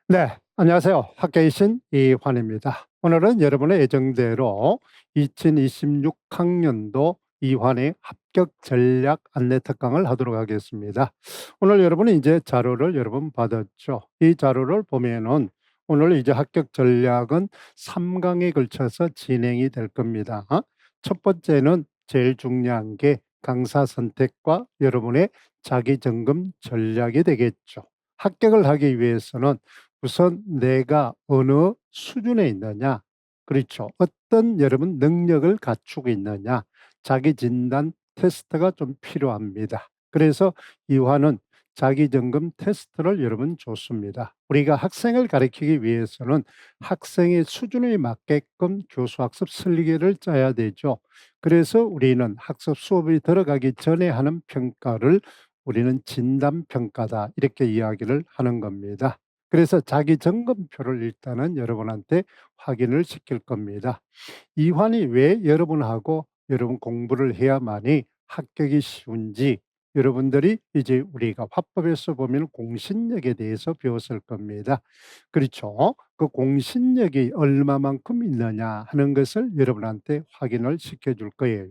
네, 안녕하세요. 학계의 신 이환입니다. 오늘은 여러분의 예정대로 2026 학년도 이환의 합격 전략 안내 특강을 하도록 하겠습니다. 오늘 여러분이 이제 자료를 여러분 받았죠. 이 자료를 보면은 오늘 이제 합격 전략은 3강에 걸쳐서 진행이 될 겁니다. 첫 번째는 제일 중요한 게 강사 선택과 여러분의 자기 점검 전략이 되겠죠. 합격을 하기 위해서는 우선 내가 어느 수준에 있느냐, 그렇죠. 어떤 여러분 능력을 갖추고 있느냐, 자기 진단 테스트가 좀 필요합니다. 그래서 이화는 자기 점검 테스트를 여러분 줬습니다. 우리가 학생을 가르치기 위해서는 학생의 수준에 맞게끔 교수 학습 설계를 짜야 되죠. 그래서 우리는 학습 수업이 들어가기 전에 하는 평가를 우리는 진단 평가다 이렇게 이야기를 하는 겁니다. 그래서 자기 점검표를 일단은 여러분한테 확인을 시킬 겁니다. 이환이 왜 여러분하고 여러분 공부를 해야만이 합격이 쉬운지 여러분들이 이제 우리가 화법에서 보면 공신력에 대해서 배웠을 겁니다. 그렇죠? 그 공신력이 얼마만큼 있느냐 하는 것을 여러분한테 확인을 시켜줄 거예요.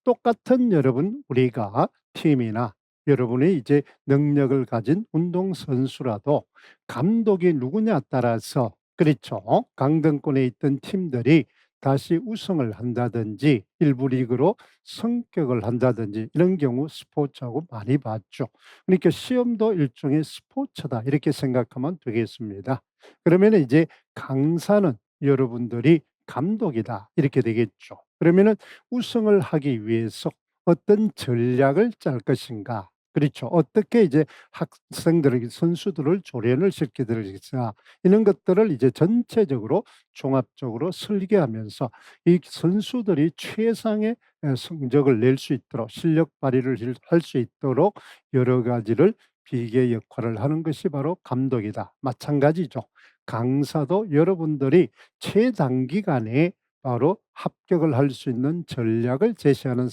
똑같은 여러분 우리가 팀이나 여러분의 이제 능력을 가진 운동선수라도 감독이 누구냐에 따라서 그렇죠. 강등권에 있던 팀들이 다시 우승을 한다든지 일부 리그로 승격을 한다든지 이런 경우 스포츠하고 많이 봤죠. 그러니까 시험도 일종의 스포츠다 이렇게 생각하면 되겠습니다. 그러면 이제 강사는 여러분들이 감독이다 이렇게 되겠죠. 그러면은 우승을 하기 위해서 어떤 전략을 짤 것인가? 그렇죠. 어떻게 이제 학생들에게 선수들을 조련을 시켜드리겠다. 이런 것들을 이제 전체적으로 종합적으로 설계하면서 이 선수들이 최상의 성적을 낼 수 있도록 실력 발휘를 할 수 있도록 여러 가지를 비계 역할을 하는 것이 바로 감독이다. 마찬가지죠. 강사도 여러분들이 최단기간에 바로 합격을 할 수 있는 전략을 제시하는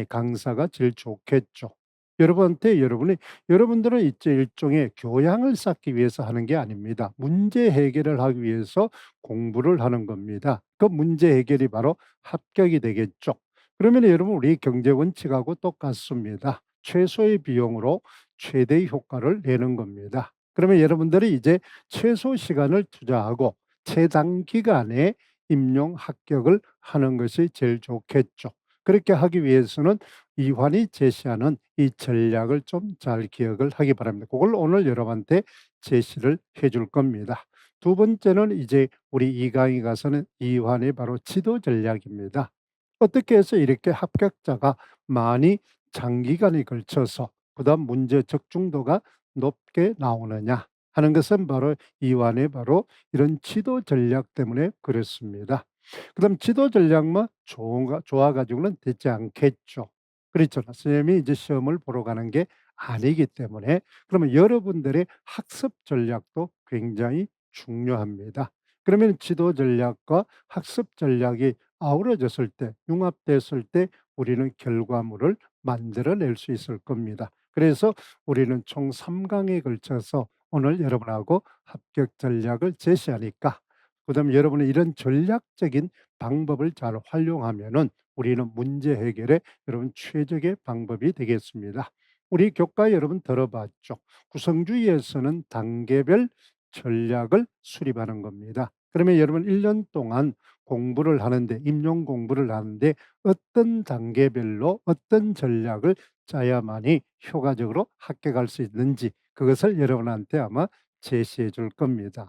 강사가 제일 좋겠죠. 여러분한테 여러분들은 이제 일종의 교양을 쌓기 위해서 하는 게 아닙니다. 문제 해결을 하기 위해서 공부를 하는 겁니다. 그 문제 해결이 바로 합격이 되겠죠. 그러면 여러분 우리 경제 원칙하고 똑같습니다. 최소의 비용으로 최대의 효과를 내는 겁니다. 그러면 여러분들이 이제 최소 시간을 투자하고 최단기간에 임용 합격을 하는 것이 제일 좋겠죠. 그렇게 하기 위해서는 이환이 제시하는 이 전략을 좀 잘 기억을 하기 바랍니다. 그걸 오늘 여러분한테 제시를 해줄 겁니다. 두 번째는 이제 우리 이 강에 가서는 이환의 바로 지도 전략입니다. 어떻게 해서 이렇게 합격자가 많이 장기간에 걸쳐서 그다음 문제 적중도가 높게 나오느냐 하는 것은 바로 이완의 바로 이런 지도 전략 때문에 그렇습니다. 그다음 지도 전략만 좋아 가지고는 되지 않겠죠. 그렇죠. 선생님이 이제 시험을 보러 가는 게 아니기 때문에 그러면 여러분들의 학습 전략도 굉장히 중요합니다. 그러면 지도 전략과 학습 전략이 아우러졌을 때 융합됐을 때 우리는 결과물을 만들어낼 수 있을 겁니다. 그래서 우리는 총 3 강에 걸쳐서 오늘 여러분하고 합격 전략을 제시하니까 그다음에 여러분이 이런 전략적인 방법을 잘 활용하면은 우리는 문제 해결에 여러분 최적의 방법이 되겠습니다. 우리 교과 여러분 들어봤죠? 구성주의에서는 단계별 전략을 수립하는 겁니다. 그러면 여러분 1년 동안 공부를 하는데 임용 공부를 하는데 어떤 단계별로 어떤 전략을 짜야만이 효과적으로 합격할 수 있는지 그것을 여러분한테 아마 제시해 줄 겁니다.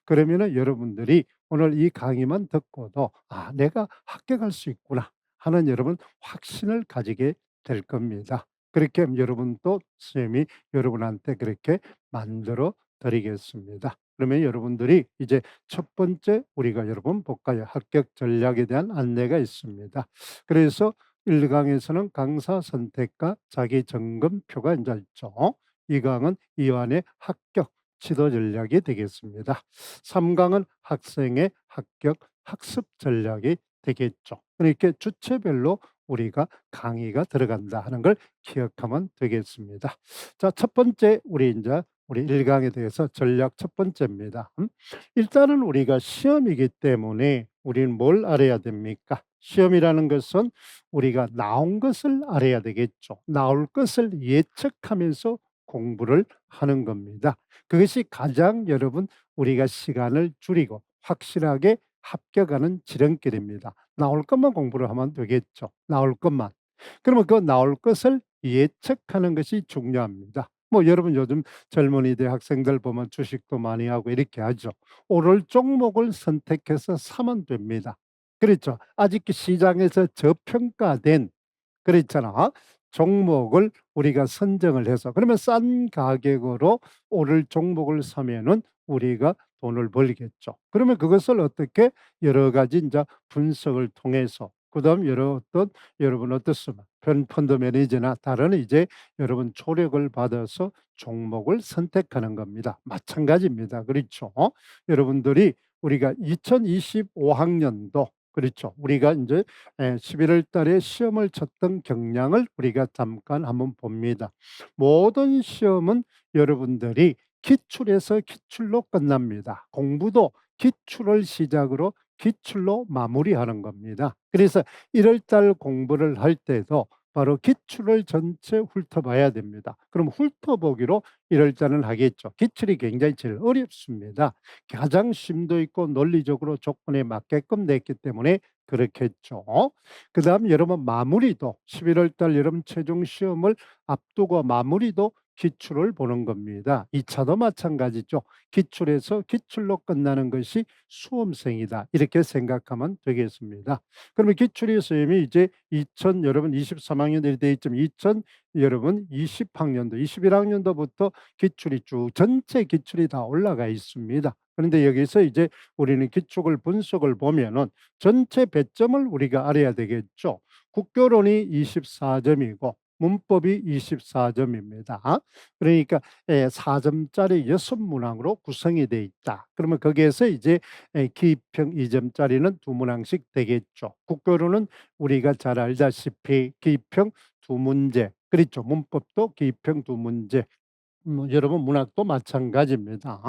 그러면은 여러분들이 오늘 이 강의만 듣고도 '아 내가 합격할 수 있구나.' 하는 여러분 확신을 가지게 될 겁니다. 그렇게 하면 여러분도 선생님이 여러분한테 그렇게 만들어 드리겠습니다. 그러면 여러분들이 이제 첫 번째 우리가 여러분 볼까요? 합격 전략에 대한 안내가 있습니다. 그래서 1 강에서는 강사 선택과 자기 점검표가 인제 있죠. 2 강은 이완의 합격 지도 전략이 되겠습니다. 3 강은 학생의 합격 학습 전략이 되겠죠. 그러니까 주체별로 우리가 강의가 들어간다 하는 걸 기억하면 되겠습니다. 자 첫 번째 우리 인제 우리 1 강에 대해서 전략 첫 번째입니다. 일단은 우리가 시험이기 때문에 우리는 뭘 알아야 됩니까? 시험이라는 것은 우리가 나온 것을 알아야 되겠죠. 나올 것을 예측하면서 공부를 하는 겁니다. 그것이 가장 여러분 우리가 시간을 줄이고 확실하게 합격하는 지름길입니다. 나올 것만 공부를 하면 되겠죠. 나올 것만. 그러면 그 나올 것을 예측하는 것이 중요합니다. 뭐 여러분 요즘 젊은이들 학생들 보면 주식도 많이 하고 이렇게 하죠. 오를 종목을 선택해서 사면 됩니다. 그렇죠. 아직 시장에서 저평가된 그랬잖아. 종목을 우리가 선정을 해서 그러면 싼 가격으로 오를 종목을 사면은 우리가 돈을 벌겠죠. 그러면 그것을 어떻게 여러 가지 인자 분석을 통해서 그다음 여러 어떤 여러분 어떻습니까? 펀드 매니저나 다른 이제 여러분 조력을 받아서 종목을 선택하는 겁니다. 마찬가지입니다. 그렇죠? 여러분들이 우리가 2025 학년도 그렇죠. 우리가 인제 11월 달에 시험을 쳤던 경향을 우리가 잠깐 한번 봅니다. 모든 시험은 여러분들이 기출에서 기출로 끝납니다. 공부도 기출을 시작으로 기출로 마무리하는 겁니다. 그래서 1월 달 공부를 할 때도 바로 기출을 전체 훑어봐야 됩니다. 그럼 훑어보기로 1월 달은 하겠죠. 기출이 굉장히 제일 어렵습니다. 가장 심도 있고 논리적으로 조건에 맞게끔 냈기 때문에 그렇겠죠. 그다음 여러분 마무리도 11월 달 여러분 최종 시험을 앞두고 마무리도 기출을 보는 겁니다. 2 차도 마찬가지죠. 기출에서 기출로 끝나는 것이 수험생이다. 이렇게 생각하면 되겠습니다. 그러면 기출의 시험이 이제 2000 여러분 23 학년들이 돼 있지만 2000 여러분 20 학년도 21 학년도부터 기출이 쭉 전체 기출이 다 올라가 있습니다. 그런데 여기서 이제 우리는 기출을 분석을 보면은 전체 배점을 우리가 알아야 되겠죠. 국교론이 24 점이고 문법이 24 점입니다. 그러니까 4 점짜리 6 문항으로 구성이 돼 있다. 그러면 거기에서 이제 기입형 2 점짜리는 2 문항씩 되겠죠. 국교론은 우리가 잘 알다시피 기입형 2 문제 그렇죠. 문법도 기입형 2 문제 여러분 문학도 마찬가지입니다.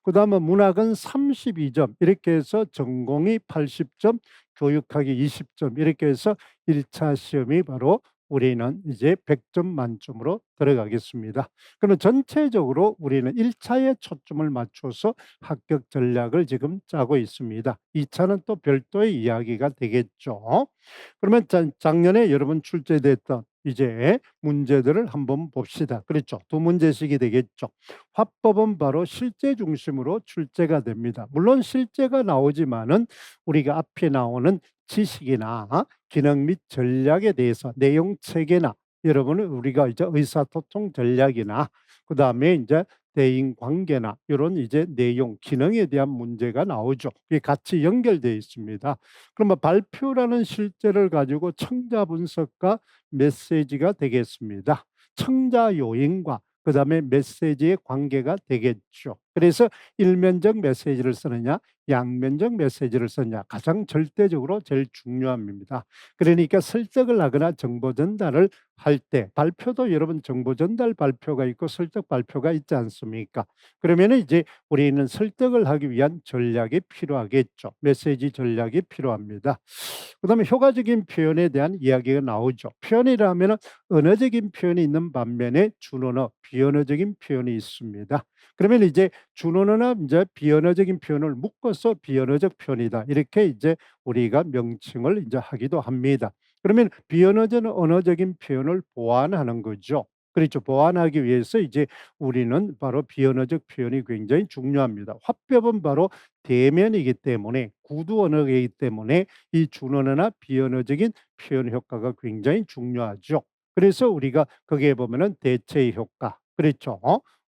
그다음에 문학은 32점 이렇게 해서 전공이 80 점, 교육학이 20점 이렇게 해서 1차 시험이 바로 우리는 이제 100점 만점으로 들어가겠습니다. 그러면 전체적으로 우리는 1 차에 초점을 맞춰서 합격 전략을 지금 짜고 있습니다. 2 차는 또 별도의 이야기가 되겠죠. 그러면 작년에 여러분 출제됐던 이제 문제들을 한번 봅시다. 그렇죠. 두 문제씩이 되겠죠. 화법은 바로 실제 중심으로 출제가 됩니다. 물론 실제가 나오지만은 우리가 앞에 나오는 지식이나 기능 및 전략에 대해서 내용 체계나 여러분은 우리가 이제 의사소통 전략이나 그다음에 인제 대인 관계나 요런 이제 내용 기능에 대한 문제가 나오죠. 그게 같이 연결되어 있습니다. 그러면 발표라는 실제를 가지고 청자 분석과 메시지가 되겠습니다. 청자 요인과 그다음에 메시지의 관계가 되겠죠. 그래서 일면적 메시지를 쓰느냐 양면적 메시지를 쓰느냐 가장 절대적으로 제일 중요합니다. 그러니까 설득을 하거나 정보 전달을 할 때 발표도 여러분 정보 전달 발표가 있고 설득 발표가 있지 않습니까? 그러면은 이제 우리는 설득을 하기 위한 전략이 필요하겠죠. 메시지 전략이 필요합니다. 그다음에 효과적인 표현에 대한 이야기가 나오죠. 표현이라 하면은 언어적인 표현이 있는 반면에 준언어, 비언어적인 표현이 있습니다. 그러면 이제 준언어나 인제 비언어적인 표현을 묶어서 비언어적 표현이다. 이렇게 이제 우리가 명칭을 인제 하기도 합니다. 그러면 비언어적 언어적인 표현을 보완하는 거죠. 그렇죠. 보완하기 위해서 이제 우리는 바로 비언어적 표현이 굉장히 중요합니다. 화법은 바로 대면이기 때문에 구두 언어이기 때문에 이 준언어나 비언어적인 표현 효과가 굉장히 중요하죠. 그래서 우리가 거기에 보면은 대체의 효과 그렇죠.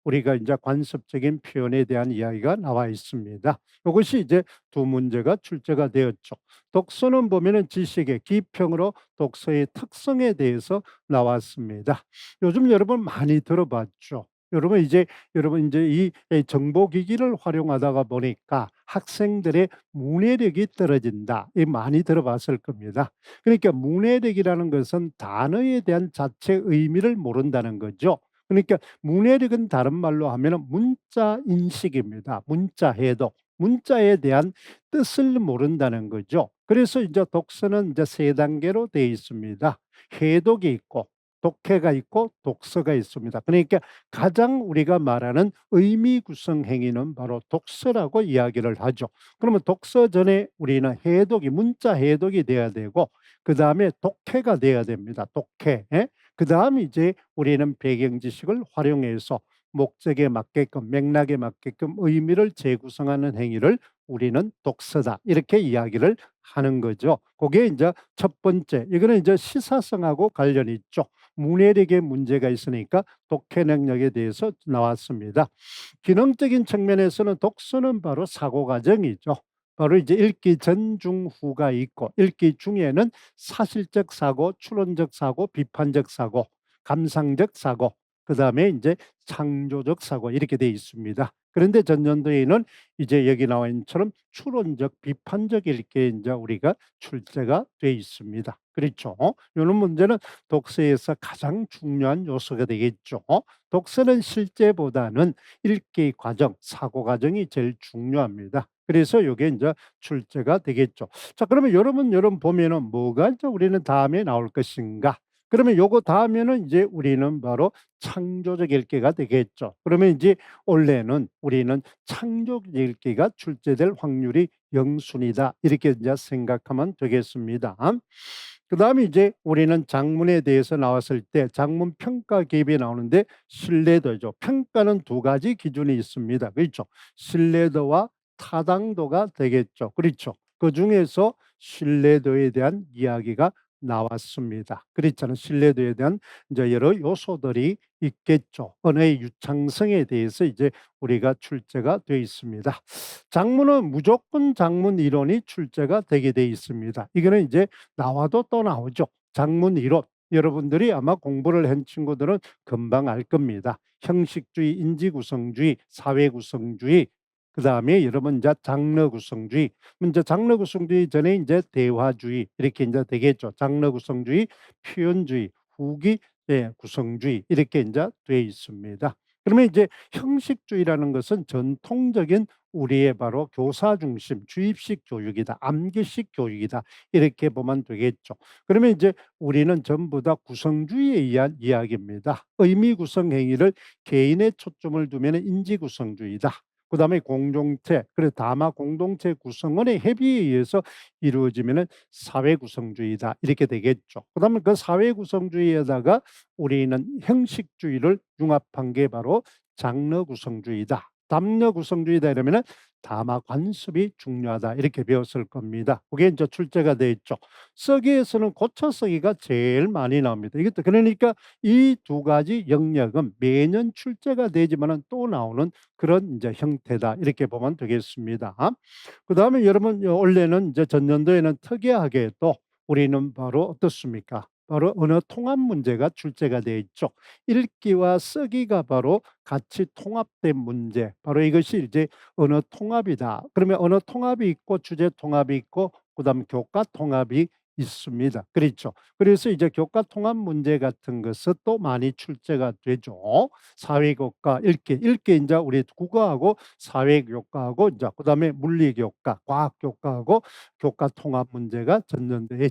우리가 인제 관습적인 표현에 대한 이야기가 나와 있습니다. 요것이 이제 두 문제가 출제가 되었죠. 독서는 보면은 지식의 기평으로 독서의 특성에 대해서 나왔습니다. 요즘 여러분 많이 들어봤죠. 여러분 인제 이 정보기기를 활용하다가 보니까 학생들의 문해력이 떨어진다. 이 많이 들어봤을 겁니다. 그러니까 문해력이라는 것은 단어에 대한 자체 의미를 모른다는 거죠. 그러니까 문해력은 다른 말로 하면은 문자 인식입니다. 문자 해독. 문자에 대한 뜻을 모른다는 거죠. 그래서 이제 독서는 이제 세 단계로 되어 있습니다. 해독이 있고 독해가 있고 독서가 있습니다. 그러니까 가장 우리가 말하는 의미 구성 행위는 바로 독서라고 이야기를 하죠. 그러면 독서 전에 우리는 해독이 문자 해독이 돼야 되고 그다음에 독해가 돼야 됩니다. 독해. 예? 그다음 이제 우리는 배경 지식을 활용해서 목적에 맞게끔 맥락에 맞게끔 의미를 재구성하는 행위를 우리는 독서다. 이렇게 이야기를 하는 거죠. 그게 이제 첫 번째. 이거는 이제 시사성하고 관련이 있죠. 문해력에 문제가 있으니까 독해 능력에 대해서 나왔습니다. 기능적인 측면에서는 독서는 바로 사고 과정이죠. 바로 이제 읽기 전, 중, 후가 있고 읽기 중에는 사실적 사고, 추론적 사고, 비판적 사고, 감상적 사고, 그다음에 이제 창조적 사고 이렇게 돼 있습니다. 그런데 전년도에는 이제 여기 나와 있는 것처럼 추론적, 비판적 이렇게 이제 우리가 출제가 돼 있습니다. 그렇죠? 이런 문제는 독서에서 가장 중요한 요소가 되겠죠. 독서는 실제보다는 읽기 과정, 사고 과정이 제일 중요합니다. 그래서 요게 인제 출제가 되겠죠. 자 그러면 여러분 보면은 뭐가 이제 우리는 다음에 나올 것인가? 그러면 요거 다음에는 이제 우리는 바로 창조적 읽기가 되겠죠. 그러면 인제 원래는 우리는 창조적 읽기가 출제될 확률이 0 순이다. 이렇게 이제 생각하면 되겠습니다. 그다음에 이제 우리는 작문에 대해서 나왔을 때 작문 평가 기입이 나오는데 신뢰도죠. 평가는 두 가지 기준이 있습니다. 그렇죠? 신뢰도와 타당도가 되겠죠. 그렇죠? 그중에서 신뢰도에 대한 이야기가 나왔습니다. 그렇잖아요. 신뢰도에 대한 이제 여러 요소들이 있겠죠. 언어의 유창성에 대해서 이제 우리가 출제가 되어 있습니다. 작문은 무조건 작문 이론이 출제가 되게 돼 있습니다. 이거는 이제 나와도 또 나오죠. 작문 이론. 여러분들이 아마 공부를 한 친구들은 금방 알 겁니다. 형식주의, 인지구성주의, 사회구성주의, 그다음에 여러분 이제 장르구성주의. 먼저 장르구성주의 전에 이제 대화주의 이렇게 이제 되겠죠. 장르구성주의, 표현주의, 후기 구성주의 이렇게 이제 돼 있습니다. 그러면 이제 형식주의라는 것은 전통적인 우리의 바로 교사 중심, 주입식 교육이다, 암기식 교육이다 이렇게 보면 되겠죠. 그러면 이제 우리는 전부 다 구성주의에 의한 이야기입니다. 의미 구성 행위를 개인의 초점을 두면 인지구성주의다. 그다음에 공동체, 그래 다마 공동체 구성원의 협의에 의해서 이루어지면은 사회구성주의다 이렇게 되겠죠. 그다음에 그 사회구성주의에다가 우리는 형식주의를 융합한 게 바로 장르구성주의다. 담녀구성주의다 이러면은 다마 관습이 중요하다 이렇게 배웠을 겁니다. 그게 이제 출제가 돼 있죠. 서기에서는 고쳐 서기가 제일 많이 나옵니다. 이것도 그러니까 이 두 가지 영역은 매년 출제가 되지만은 또 나오는 그런 이제 형태다 이렇게 보면 되겠습니다. 그다음에 여러분 원래는 이제 전년도에는 특이하게 또 우리는 바로 어떻습니까? 바로 언어 통합 문제가 출제가 돼 있죠. 읽기와 쓰기가 바로 같이 통합된 문제. 바로 이것이 이제 언어 통합이다. 그러면 언어 통합이 있고 주제 통합이 있고 그다음 교과 통합이 있습니다. 그렇죠. 그래서 이제 교과 통합 문제 같은 것은 또 많이 출제가 되죠. 사회교과, 읽기 인제 우리 국어하고 사회교과하고 인제 그다음에 물리교과, 과학교과하고 교과 통합 문제가 전년도에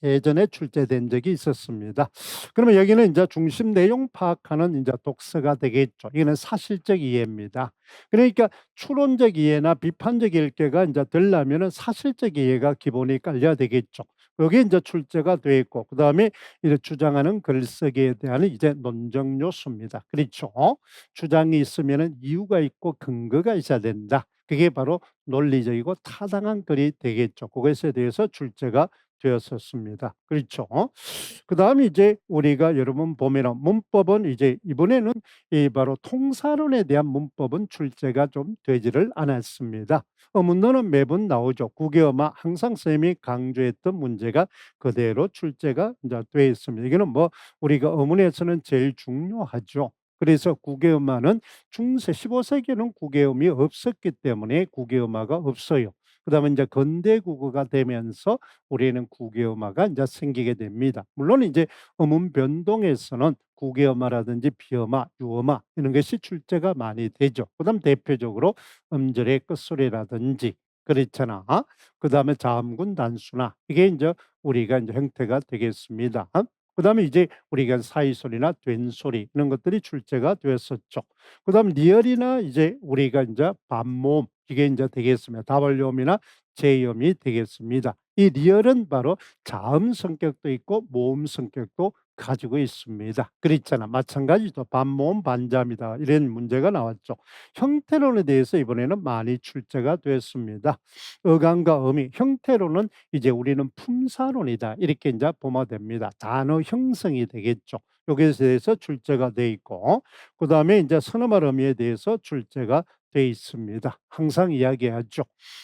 예전에 출제된 적이 있었습니다. 그러면 여기는 인제 중심 내용 파악하는 인제 독서가 되겠죠. 이거는 사실적 이해입니다. 그러니까 추론적 이해나 비판적 읽기가 인제 되려면은 사실적 이해가 기본이 깔려야 되겠죠. 요게 인제 출제가 돼 있고 그다음에 이제 주장하는 글쓰기에 대한 이제 논증 요소입니다. 그렇죠. 주장이 있으면은 이유가 있고 근거가 있어야 된다. 그게 바로 논리적이고 타당한 글이 되겠죠. 그것에 대해서 출제가 되었었습니다. 그렇죠. 그다음에 이제 우리가 여러분 보면은 문법은 이제 이번에는 이 바로 통사론에 대한 문법은 출제가 좀 되지를 않았습니다. 어문론은 매번 나오죠. 국어마 항상 쌤이 강조했던 문제가 그대로 출제가 이제 돼 있습니다. 이거는 뭐 우리가 어문에서는 제일 중요하죠. 그래서 국어마는 중세 15세기에는 국어음이 없었기 때문에 국어마가 없어요. 그다음에 이제 건대국어가 되면서 우리는 국유어마가 이제 생기게 됩니다. 물론 이제 어문 변동에서는 국유어마라든지 비어마, 유어마 이런 것이 출제가 많이 되죠. 그다음 대표적으로 음절의 끝소리라든지 그렇잖아. 그다음에 자음군 단수나 이게 이제 우리가 이제 형태가 되겠습니다. 그다음에 이제 우리가 사이소리나 된소리 이런 것들이 출제가 되었었죠. 그다음 리얼이나 이제 우리가 인제 반모음 이게 인제 되겠습니다. 다발료음이나 제이음이 되겠습니다. 이 리얼은 바로 자음 성격도 있고 모음 성격도 가지고 있습니다. 그랬잖아. 마찬가지죠. 반모음 반자음이다. 이런 문제가 나왔죠. 형태론에 대해서 이번에는 많이 출제가 됐습니다. 어감과 의미, 형태로는 이제 우리는 품사론이다. 이렇게 인제 보면 됩니다. 단어 형성이 되겠죠. 여기에 대해서 출제가 돼 있고 그다음에 인제 선어말 의미에 대해서 출제가 돼 있습니다. 항상 이야기하죠.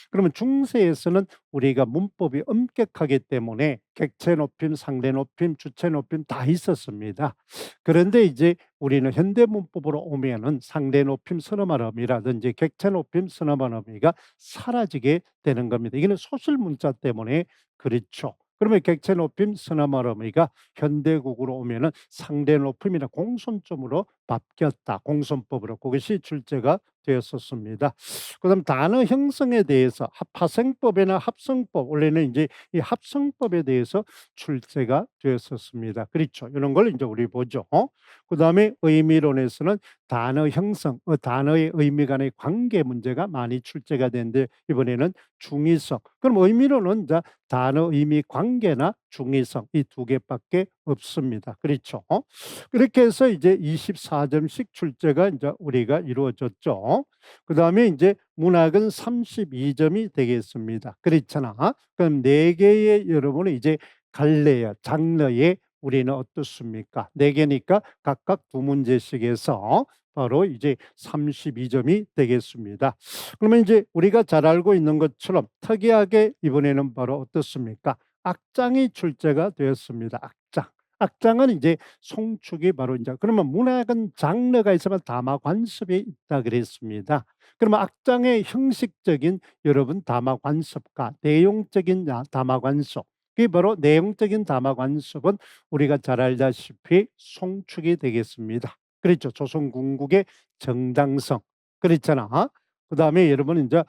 그러면 중세에서는 우리가 문법이 엄격하기 때문에 객체 높임, 상대 높임, 주체 높임 다 있었습니다. 그런데 이제 우리는 현대 문법으로 오면은 상대 높임, 선어말 의미라든지 객체 높임, 선어말 의미가 사라지게 되는 겁니다. 이거는 소실 문자 때문에 그렇죠. 그러면 객체 높임, 선어말 의미가 현대국으로 오면은 상대 높임이나 공손점으로 바뀌었다. 공손법으로 그것이 출제가 되었었습니다. 그다음 단어 형성에 대해서 파생법이나 합성법 원래는 이제 이 합성법에 대해서 출제가 되었었습니다. 그렇죠. 이런 걸 이제 우리 보죠. 그다음에 의미론에서는 단어 형성, 단어의 의미 간의 관계 문제가 많이 출제가 되는데 이번에는 중의성. 그럼 의미론은 이제 단어 의미 관계나 중의성 이 두 개밖에 없습니다. 그렇죠. 그렇게 해서 이제 24점씩 출제가 인제 우리가 이루어졌죠. 그다음에 인제 문학은 32점이 되겠습니다. 그렇잖아. 그럼 4 개의 여러분은 이제 갈래요. 장르에 우리는 어떻습니까? 4 개니까 각각 2 문제씩 해서 바로 이제 32점이 되겠습니다. 그러면 인제 우리가 잘 알고 있는 것처럼 특이하게 이번에는 바로 어떻습니까? 악장이 출제가 되었습니다. 악장. 악장은 이제 송축이 바로 인제 그러면 문학은 장르가 있으면 담화관습이 있다 그랬습니다. 그러면 악장의 형식적인 여러분 담화관습과 내용적인 담화관습 그게 바로 내용적인 담화관습은 우리가 잘 알다시피 송축이 되겠습니다. 그렇죠. 조선 군국의 정당성 그렇잖아. 그다음에 여러분 인제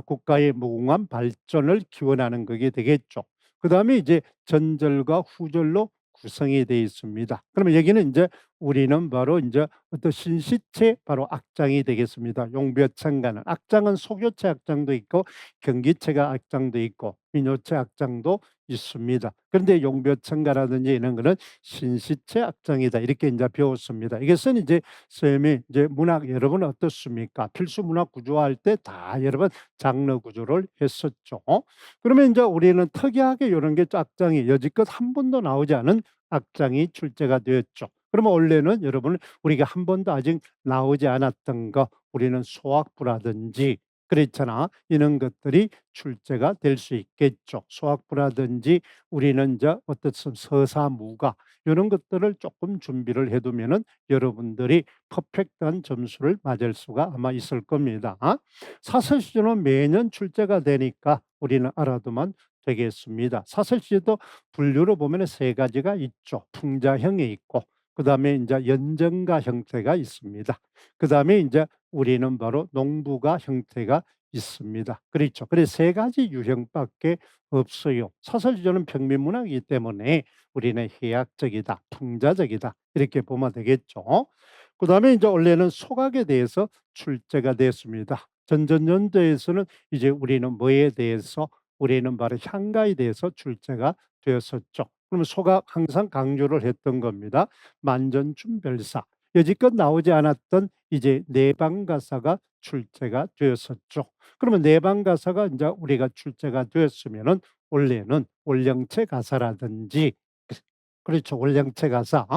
국가의 무궁한 발전을 기원하는 그게 되겠죠. 그다음에 이제 전절과 후절로 구성이 되어 있습니다. 그러면 여기는 인제 우리는 바로 인제 어떤 신시체 바로 악장이 되겠습니다. 용벼천가는 악장은 소교체 악장도 있고 경기체가 악장도 있고 민요체 악장도 있습니다. 그런데 용벼천가라든지 이런 거는 신시체 악장이다 이렇게 인제 배웠습니다. 이것은 이제 쌤이 이제 문학 여러분 어떻습니까? 필수 문학 구조화할 때 다 여러분 장르 구조를 했었죠. 그러면 인제 우리는 특이하게 요런 게 악장이 여지껏 한 번도 나오지 않은 악장이 출제가 되었죠. 그러면 원래는 여러분 우리가 한 번도 아직 나오지 않았던 거 우리는 소학부라든지 그렇잖아. 이런 것들이 출제가 될 수 있겠죠. 소학부라든지 우리는 이제 어떻든 서사무가 요런 것들을 쪼끔 준비를 해 두면은 여러분들이 퍼펙트한 점수를 맞을 수가 아마 있을 겁니다. 사설시조는 매년 출제가 되니까 우리는 알아두면 되겠습니다. 사설시조도 분류로 보면은 3 가지가 있죠. 풍자형이 있고 그다음에 인제 연정가 형태가 있습니다. 그다음에 인제 우리는 바로 농부가 형태가 있습니다. 그렇죠. 그래서 3 가지 유형밖에 없어요. 사설시조는 평민문학이기 때문에 우리는 해학적이다, 풍자적이다 이렇게 보면 되겠죠. 그다음에 인제 원래는 소각에 대해서 출제가 됐습니다. 전전년도에서는 이제 우리는 뭐에 대해서 우리는 바로 향가에 대해서 출제가 되었었죠. 그러면 소각 항상 강조를 했던 겁니다. 만전춘별사 여지껏 나오지 않았던 이제 내방가사가 출제가 되었었죠. 그러면 내방가사가 인제 우리가 출제가 되었으면은 원래는 원령체 가사라든지 그렇죠. 원령체 가사.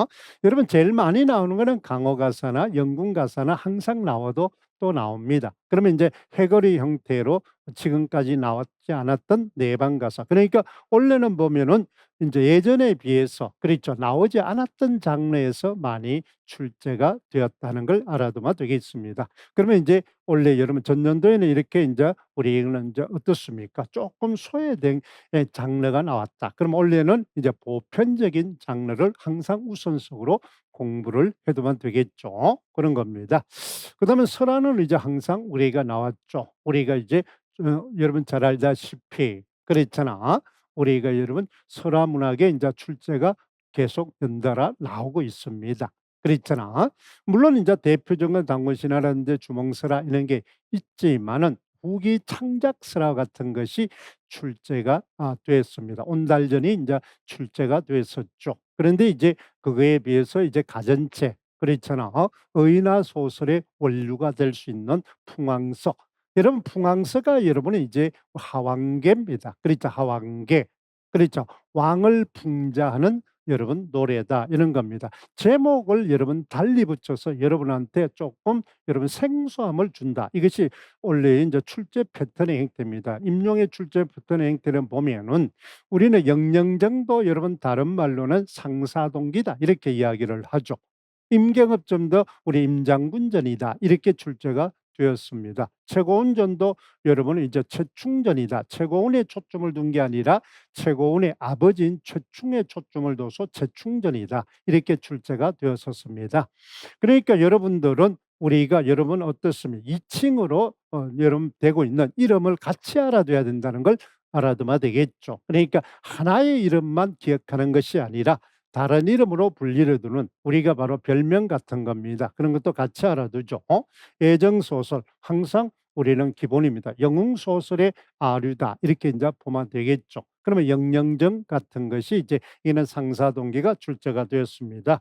여러분 제일 많이 나오는 거는 강어 가사나 영군 가사나 항상 나와도 또 나옵니다. 그러면 이제 해거리 형태로 지금까지 나왔지 않았던 내방 가사. 그러니까 원래는 보면은 인제 예전에 비해서 그렇죠. 나오지 않았던 장르에서 많이 출제가 되었다는 걸 알아두면 되겠습니다. 그러면 인제 원래 여러분 전년도에는 이렇게 인제 우리는 인제 어떻습니까? 쪼끔 소외된 장르가 나왔다. 그럼 원래는 이제 보편적인 장르를 항상 우선적으로 공부를 해 두면 되겠죠. 그런 겁니다. 그다음에 설화는 이제 항상 우리가 나왔죠. 우리가 이제 여러분 잘 알다시피 그렇잖아. 우리가 여러분 설화 문학에 인제 출제가 계속 연달아 나오고 있습니다. 그렇잖아. 물론 인제 대표적인 당군신화라든지 주몽설화 이런 게 있지만은 후기 창작설화 같은 것이 출제가 됐습니다. 온달전이 인제 출제가 됐었죠. 그런데 이제 그거에 비해서 이제 가전체 그렇잖아. 의나 소설의 원류가 될 수 있는 풍왕서. 여러분 풍왕서가 여러분은 이제 하왕계입니다. 그렇죠. 하왕계. 그렇죠. 왕을 풍자하는 여러분 노래다 이런 겁니다. 제목을 여러분 달리 붙여서 여러분한테 쪼끔 여러분 생소함을 준다. 이것이 원래 인제 출제 패턴의 형태입니다. 임용의 출제 패턴의 형태를 보면은 우리는 영령정도 여러분 다른 말로는 상사동기다 이렇게 이야기를 하죠. 임경업전도 우리 임장군전이다 이렇게 출제가 되었습니다. 최고운전도 여러분 이제 최충전이다. 최고운에 초점을 둔 게 아니라 최고운의 아버지인 최충에 초점을 둬서 최충전이다. 이렇게 출제가 되었었습니다. 그러니까 여러분들은 우리가 여러분 어떻습니까? 이칭으로 여러분 되고 있는 이름을 같이 알아둬야 된다는 걸 알아두면 되겠죠. 그러니까 하나의 이름만 기억하는 것이 아니라 다른 이름으로 분리를 두는 우리가 바로 별명 같은 겁니다. 그런 것도 같이 알아두죠. 애정소설 항상 우리는 기본입니다. 영웅소설의 아류다 이렇게 인제 보면 되겠죠. 그러면 영령정 같은 것이 이제 이는 상사동기가 출제가 되었습니다.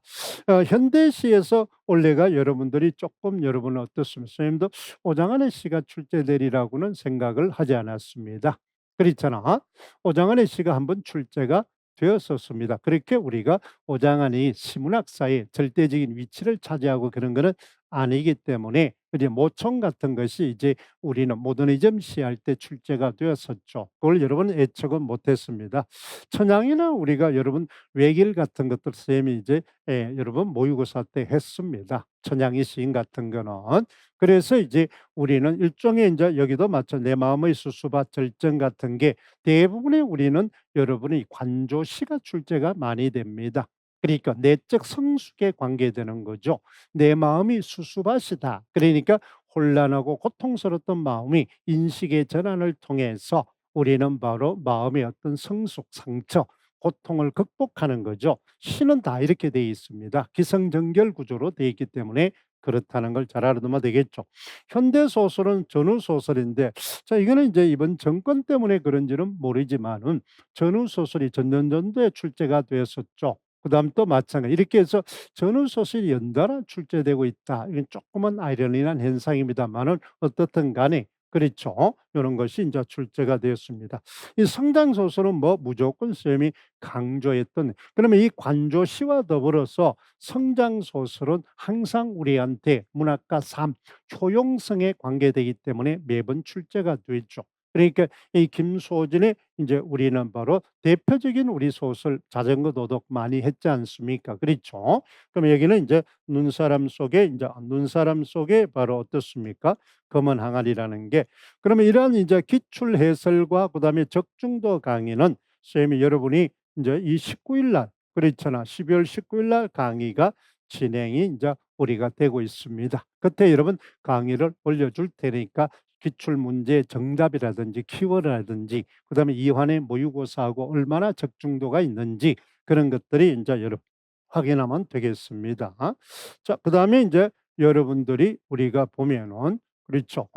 현대시에서 원래가 여러분들이 쪼끔 여러분은 어떻습니까? 선생님도 오장환의 시가 출제되리라고는 생각을 하지 않았습니다. 그렇잖아. 오장환의 시가 한번 출제가 되었었습니다. 그렇게 우리가 오장환이 시문학사의 절대적인 위치를 차지하고 그런 거는 아니기 때문에 이제 모총 같은 것이 이제 우리는 모더니즘 시할 때 출제가 되었었죠. 그걸 여러분은 예측은 못 했습니다. 천양이나 우리가 여러분 외길 같은 것들 쌤이 이제 여러분 모의고사 때 했습니다. 천양의 시인 같은 거는. 그래서 이제 우리는 일종의 인제 여기도 마찬 내 마음의 수수밭 절정 같은 게 대부분의 우리는 여러분이 관조시가 출제가 많이 됩니다. 그러니까 내적 성숙에 관계되는 거죠. 내 마음이 수수밭이다. 그러니까 혼란하고 고통스러웠던 마음이 인식의 전환을 통해서 우리는 바로 마음의 어떤 성숙, 상처, 고통을 극복하는 거죠. 시는 다 이렇게 되어 있습니다. 기성정결 구조로 되어 있기 때문에 그렇다는 걸 잘 알아두면 되겠죠. 현대 소설은 전후 소설인데 자 이거는 인제 이번 정권 때문에 그런지는 모르지만은 전후 소설이 전년도에 출제가 되었었죠. 그다음 또 마찬가지 이렇게 해서 전후 소설이 연달아 출제되고 있다. 이건 쪼끔은 아이러니한 현상입니다마는 어떻든 간에 그렇죠. 요런 것이 인제 출제가 되었습니다. 이 성장 소설은 뭐 무조건 쌤이 강조했던 그러면 이 관조시와 더불어서 성장 소설은 항상 우리한테 문학과 삶, 효용성에 관계되기 때문에 매번 출제가 되죠. 그러니까 이 김소진의 인제 우리는 바로 대표적인 우리 소설 자전거 도둑 많이 했지 않습니까? 그렇죠. 그럼 여기는 인제 눈사람 속에 인제 눈사람 속에 바로 어떻습니까? 검은 항아리라는 게 그러면 이러한 인제 기출 해설과 그다음에 적중도 강의는 쌤이 여러분이 인제 이 19일 날 그렇잖아. 12월 19일 날 강의가 진행이 인제 우리가 되고 있습니다. 그때 여러분 강의를 올려줄 테니까 기출 문제 정답이라든지 키워드라든지 그다음에 이환의 모의고사하고 얼마나 적중도가 있는지 그런 것들이 인제 여러분 확인하면 되겠습니다. 자 그다음에 인제 여러분들이 우리가 보면은 그렇죠.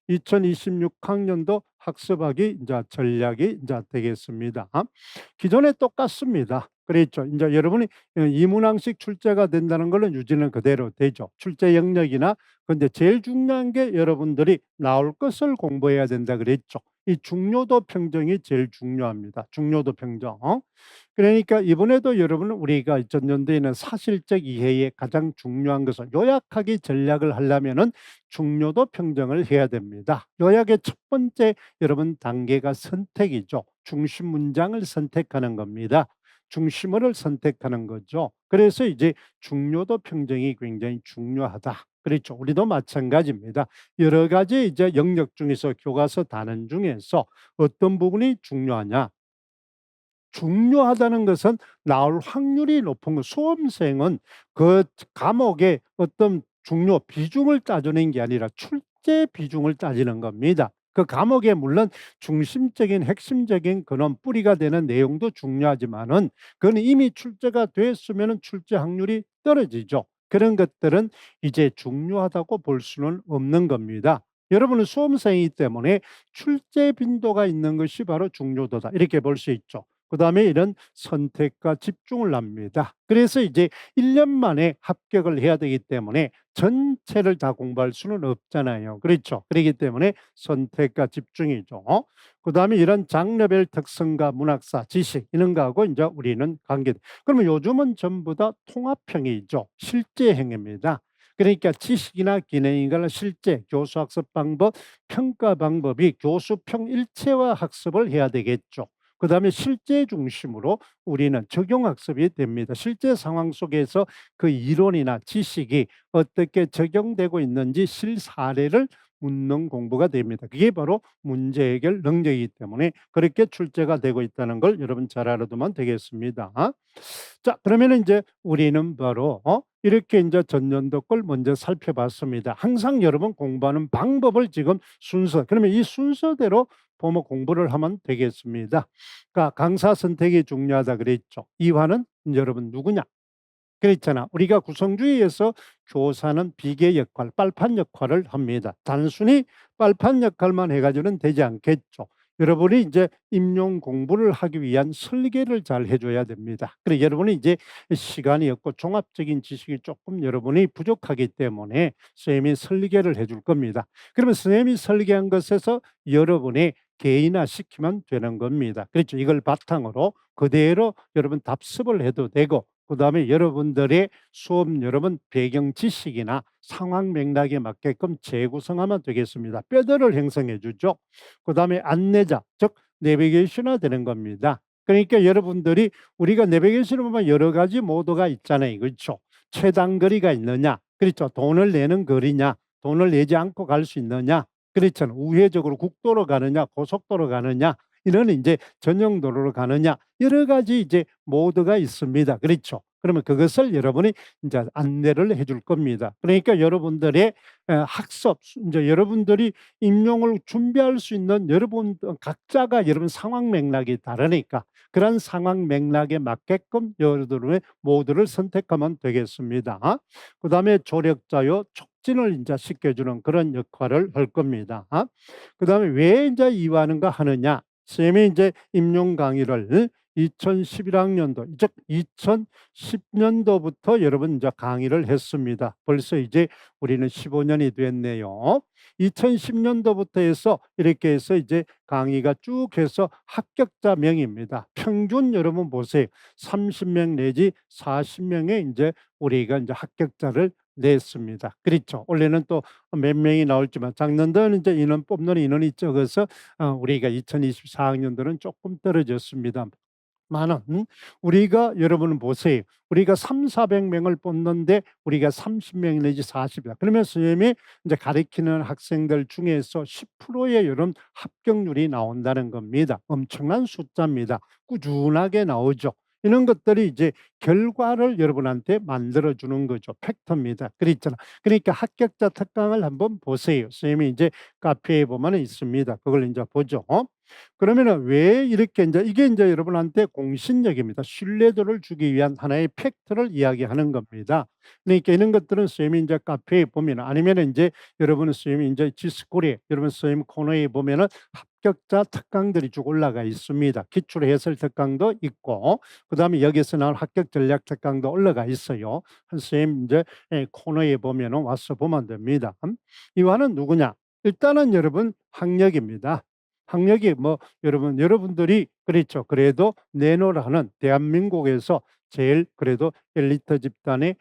2026 학년도 학습하기 인제 전략이 인제 되겠습니다. 기존에 똑같습니다. 그랬죠. 인제 여러분이 이문항식 출제가 된다는 거는 유지는 그대로 되죠. 출제 영역이나 근데 제일 중요한 게 여러분들이 나올 것을 공부해야 된다 그랬죠. 이 중요도 평정이 제일 중요합니다. 중요도 평정. 그러니까 이번에도 여러분 우리가 전년도에는 사실적 이해의 가장 중요한 것은 요약하기 전략을 하려면은 중요도 평정을 해야 됩니다. 요약의 첫 번째 여러분 단계가 선택이죠. 중심 문장을 선택하는 겁니다. 중심어를 선택하는 거죠. 그래서 이제 중요도 평정이 굉장히 중요하다. 그렇죠. 우리도 마찬가지입니다. 여러 가지 이제 영역 중에서 교과서 단원 중에서 어떤 부분이 중요하냐? 중요하다는 것은 나올 확률이 높은 거, 수험생은 그 과목의 어떤 중요 비중을 따지는 게 아니라 출제 비중을 따지는 겁니다. 그 과목에 물론 중심적인 핵심적인 그런 뿌리가 되는 내용도 중요하지만은 그건 이미 출제가 됐으면은 출제 확률이 떨어지죠. 그런 것들은 이제 중요하다고 볼 수는 없는 겁니다. 여러분은 수험생이기 때문에 출제 빈도가 있는 것이 바로 중요도다, 이렇게 볼 수 있죠. 그다음에 이런 선택과 집중을 합니다. 그래서 이제 1년 만에 합격을 해야 되기 때문에 전체를 다 공부할 수는 없잖아요. 그렇죠? 그렇기 때문에 선택과 집중이죠. 그다음에 이런 장르별 특성과 문학사, 지식 이런 거하고 이제 우리는 관계. 그러면 요즘은 전부 다 통합형이죠. 실제형입니다. 그러니까 지식이나 기능이나 실제, 교수학습 방법, 평가 방법이 교수평 일체화 학습을 해야 되겠죠. 그다음에 실제 중심으로 우리는 적용학습이 됩니다. 실제 상황 속에서 그 이론이나 지식이 어떻게 적용되고 있는지 실사례를 묻는 공부가 됩니다. 그게 바로 문제 해결 능력이기 때문에 그렇게 출제가 되고 있다는 걸 여러분 잘 알아두면 되겠습니다. 자, 그러면은 이제 우리는 바로 이렇게 이제 전년도 걸 먼저 살펴봤습니다. 항상 여러분 공부하는 방법을 지금 순서, 그러면 이 순서대로 보면 공부를 하면 되겠습니다. 그러니까 강사 선택이 중요하다 그랬죠. 이화는 여러분 누구냐? 그랬잖아. 우리가 구성주의에서 교사는 비계 역할, 빨판 역할을 합니다. 단순히 빨판 역할만 해가지고는 되지 않겠죠. 여러분이 이제 임용 공부를 하기 위한 설계를 잘 해줘야 됩니다. 그래, 여러분이 이제 시간이 없고 종합적인 지식이 조금 여러분이 부족하기 때문에 선생님이 설계를 해줄 겁니다. 그러면 선생님이 설계한 것에서 여러분이 개인화 시키면 되는 겁니다. 그렇죠. 이걸 바탕으로 그대로 여러분 답습을 해도 되고, 그다음에 여러분들의 수업 여러분 배경 지식이나 상황 맥락에 맞게끔 재구성하면 되겠습니다. 뼈대를 형성해 주죠. 그다음에 안내자, 즉 내비게이션화 되는 겁니다. 그러니까 여러분들이 우리가 내비게이션을 보면 여러 가지 모드가 있잖아요. 그렇죠? 최단 거리가 있느냐? 그렇죠. 돈을 내는 거리냐? 돈을 내지 않고 갈 수 있느냐? 그렇잖아요. 우회적으로 국도로 가느냐, 고속도로 가느냐, 이런 이제 전용 도로로 가느냐, 여러 가지 이제 모드가 있습니다. 그렇죠? 그러면 그것을 여러분이 이제 안내를 해줄 겁니다. 그러니까 여러분들의 학습, 이제 여러분들이 임용을 준비할 수 있는 여러분 각자가 여러분 상황 맥락이 다르니까 그런 상황 맥락에 맞게끔 여러분의 모드를 선택하면 되겠습니다. 그다음에 조력자요, 촉진을 이제 시켜주는 그런 역할을 할 겁니다. 그다음에 왜 이제 이완인가 하느냐? 쌤이 이제 임용 강의를 2011학년도, 즉 2010년도부터 여러분 이제 강의를 했습니다. 벌써 이제 우리는 15년이 됐네요. 2010년도부터 해서 이렇게 해서 이제 강의가 쭉 해서 합격자 명입니다. 평균 여러분 보세요. 30명 내지 40명의 이제 우리가 이제 합격자를 냈습니다. 그렇죠. 원래는 또 몇 명이 나올지만 작년도는 이제 인원 뽑는 인원이 적어서 우리가 2024학년도는 조금 떨어졌습니다. 많은 우리가 여러분 보세요. 우리가 3,400명을 뽑는데 우리가 30명 내지 40이다. 그러면 선생님이 이제 가르치는 학생들 중에서 10%의 여러분 합격률이 나온다는 겁니다. 엄청난 숫자입니다. 꾸준하게 나오죠. 이런 것들이 이제 결과를 여러분한테 만들어 주는 거죠. 팩터입니다. 그랬잖아. 그러니까 합격자 특강을 한번 보세요. 선생님이 이제 카페에 보면 있습니다. 그걸 이제 보죠. 그러면은 왜 이렇게 이제 이게 이제 여러분한테 공신력입니다. 신뢰도를 주기 위한 하나의 팩트를 이야기하는 겁니다. 그러니까 이런 것들은 선생님이 이제 카페에 보면 아니면은 이제 여러분 선생님이 이제 지스코리에 여러분 선생님 코너에 보면은 합격자 특강들이 쭉 올라가 있습니다. 기출 해설 특강도 있고, 그다음에 여기서 나온 합격 전략 특강도 올라가 있어요. 선생님 이제 코너에 보면은 와서 보면 됩니다. 이와는 누구냐? 일단은 여러분 학력입니다. 학력이 뭐 여러분들이 그렇죠. 그래도 내노라는 대한민국에서 제일 그래도 엘리트 집단의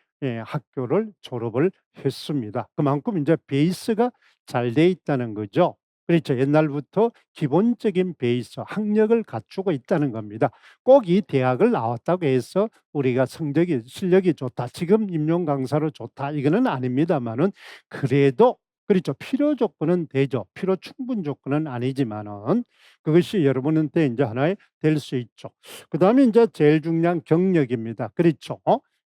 학교를 졸업을 했습니다. 그만큼 이제 베이스가 잘 돼 있다는 거죠. 그렇죠. 옛날부터 기본적인 베이스, 학력을 갖추고 있다는 겁니다. 꼭 이 대학을 나왔다고 해서 우리가 성적이 실력이 좋다, 지금 임용 강사로 좋다, 이거는 아닙니다만은 그래도 그렇죠. 필요 조건은 되죠. 필요 충분 조건은 아니지만은 그것이 여러분한테 이제 하나의 될 수 있죠. 그다음에 이제 제일 중요한 경력입니다. 그렇죠.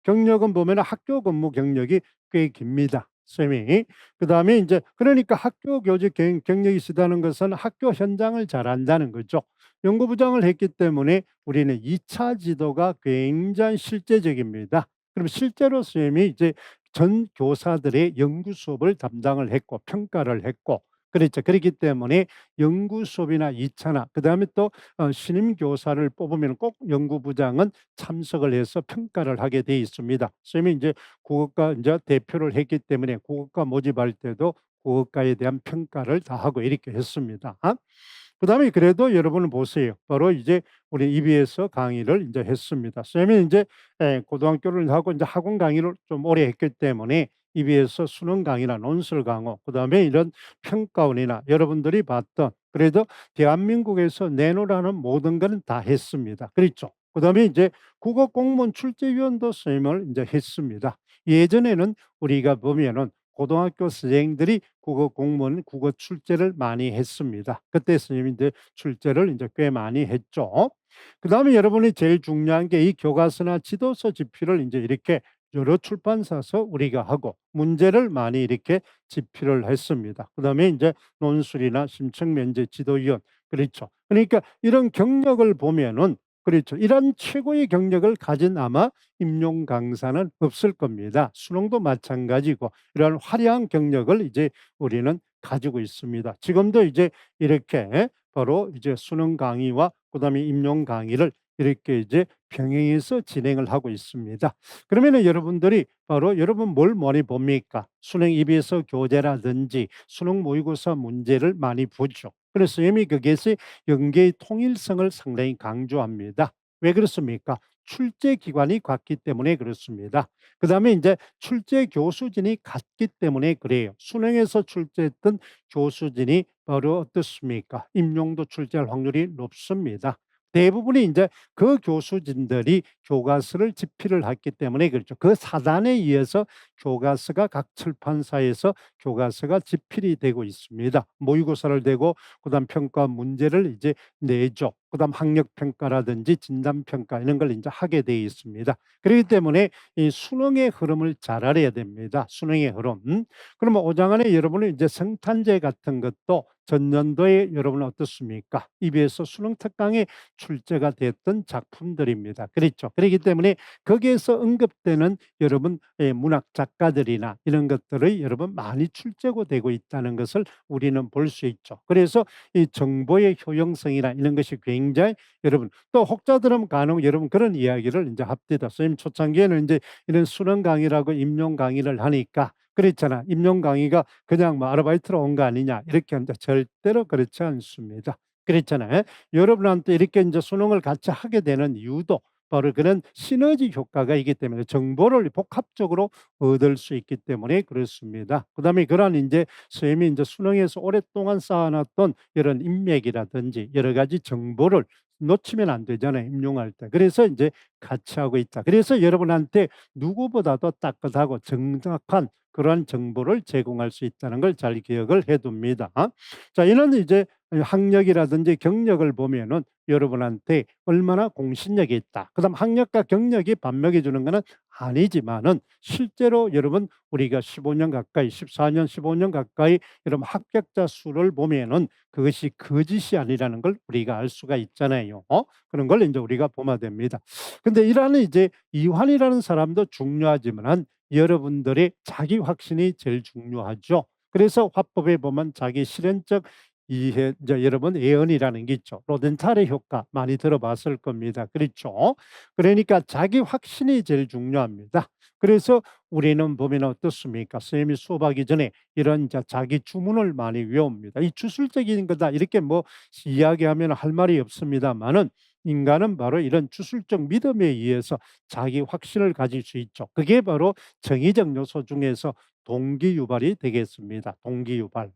경력은 보면은 학교 근무 경력이 꽤 깁니다, 쌤이. 그다음에 이제 그러니까 학교 교직 경력이 있다는 것은 학교 현장을 잘 안다는 거죠. 연구부장을 했기 때문에 우리는 2차 지도가 굉장히 실제적입니다. 그럼 실제로 쌤이 이제 전 교사들의 연구 수업을 담당을 했고 평가를 했고 그랬죠. 그렇기 때문에 연구 수업이나 2차나 그다음에 또 신임 교사를 뽑으면 꼭 연구부장은 참석을 해서 평가를 하게 돼 있습니다. 쌤이 이제 국어과 이제 대표를 했기 때문에 국어과 모집할 때도 국어과에 대한 평가를 다 하고 이렇게 했습니다. 그다음에 그래도 여러분은 보세요. 바로 이제 우리 EBS 강의를 이제 했습니다. 쌤이 이제 고등학교를 하고 이제 학원 강의를 좀 오래 했기 때문에 EBS 수능 강의나 논술 강의, 그다음에 이런 평가원이나 여러분들이 봤던 그래도 대한민국에서 내놓으라는 모든 거는 다 했습니다. 그렇죠. 그다음에 이제 국어 공무원 출제위원도 쌤을 이제 했습니다. 예전에는 우리가 보면은 고등학교 선생님들이 국어 공무원 국어 출제를 많이 했습니다. 그때 선생님이 제 출제를 이제 꽤 많이 했죠. 그다음에 여러분이 제일 중요한 게 이 교과서나 지도서 집필을 이제 이렇게 여러 출판사서 우리가 하고 문제를 많이 이렇게 집필을 했습니다. 그다음에 이제 논술이나 심층 면제 지도위원 그렇죠. 그러니까 이런 경력을 보면은 그렇죠. 이런 최고의 경력을 가진 아마 임용 강사는 없을 겁니다. 수능도 마찬가지고 이러한 화려한 경력을 이제 우리는 가지고 있습니다. 지금도 이제 이렇게 바로 이제 수능 강의와 그다음에 임용 강의를 이렇게 이제 병행해서 진행을 하고 있습니다. 그러면은 여러분들이 바로 여러분 뭘 많이 봅니까? 수능 EBS 교재라든지 수능 모의고사 문제를 많이 보죠. 그래서 이미 그것이 연계의 통일성을 상당히 강조합니다. 왜 그렇습니까? 출제 기관이 같기 때문에 그렇습니다. 그다음에 이제 출제 교수진이 같기 때문에 그래요. 수능에서 출제했던 교수진이 바로 어떻습니까? 임용도 출제할 확률이 높습니다. 대부분이 이제 그 교수진들이 교과서를 집필을 했기 때문에 그렇죠. 그 사단에 의해서 교과서가 각 출판사에서 교과서가 집필이 되고 있습니다. 모의고사를 내고 그다음 평가 문제를 이제 내죠. 그다음 학력 평가라든지 진단 평가 이런 걸 이제 하게 돼 있습니다. 그렇기 때문에 이 수능의 흐름을 잘 알아야 됩니다. 수능의 흐름. 그러면 5장 안에 여러분은 이제 성탄제 같은 것도 전년도에 여러분은 어떻습니까? EBS 수능 특강에 출제가 됐던 작품들입니다. 그렇죠. 그렇기 때문에 거기에서 언급되는 여러분 문학 작가들이나 이런 것들의 여러분 많이 출제가 되고 있다는 것을 우리는 볼 수 있죠. 그래서 이 정보의 효용성이나 이런 것이 굉장히 여러분 또 혹자들은 간혹 여러분 그런 이야기를 이제 합디다. 선생님 초창기에는 이제 이런 수능 강의라고 임용 강의를 하니까 그렇잖아. 임용 강의가 그냥 뭐 아르바이트로 온 거 아니냐 이렇게 하는데 절대로 그렇지 않습니다. 그렇잖아요. 여러분한테 이렇게 이제 수능을 같이 하게 되는 이유도 바로 그런 시너지 효과가 있기 때문에 정보를 복합적으로 얻을 수 있기 때문에 그렇습니다. 그다음에 그러한 이제 선생님이 이제 수능에서 오랫동안 쌓아놨던 이런 인맥이라든지 여러 가지 정보를 놓치면 안 되잖아요, 임용할 때. 그래서 이제 같이 하고 있다. 그래서 여러분한테 누구보다도 따뜻하고 정확한 그러한 정보를 제공할 수 있다는 걸 잘 기억을 해 둡니다. 자, 이는 이제 학력이라든지 경력을 보면은 여러분한테 얼마나 공신력이 있다. 그다음 학력과 경력이 반맥해 주는 것은 아니지만은 실제로 여러분 우리가 15년 가까이 14년 15년 가까이 여러분 합격자 수를 보면은 그것이 거짓이 아니라는 걸 우리가 알 수가 있잖아요. 그런 걸 이제 우리가 보면 됩니다. 근데 이러한 이제 이환이라는 사람도 중요하지만 여러분들의 자기 확신이 제일 중요하죠. 그래서 화법에 보면 자기 실현적 이해 이제 여러분 예언이라는 게 있죠. 로덴탈의 효과 많이 들어봤을 겁니다. 그렇죠? 그러니까 자기 확신이 제일 중요합니다. 그래서 우리는 보면 어떻습니까? 선생님이 수업하기 전에 이런 자기 주문을 많이 외웁니다. 이 주술적인 거다 이렇게 뭐 이야기하면 할 말이 없습니다만은 인간은 바로 이런 주술적 믿음에 의해서 자기 확신을 가질 수 있죠. 그게 바로 정의적 요소 중에서 동기유발이 되겠습니다. 동기유발.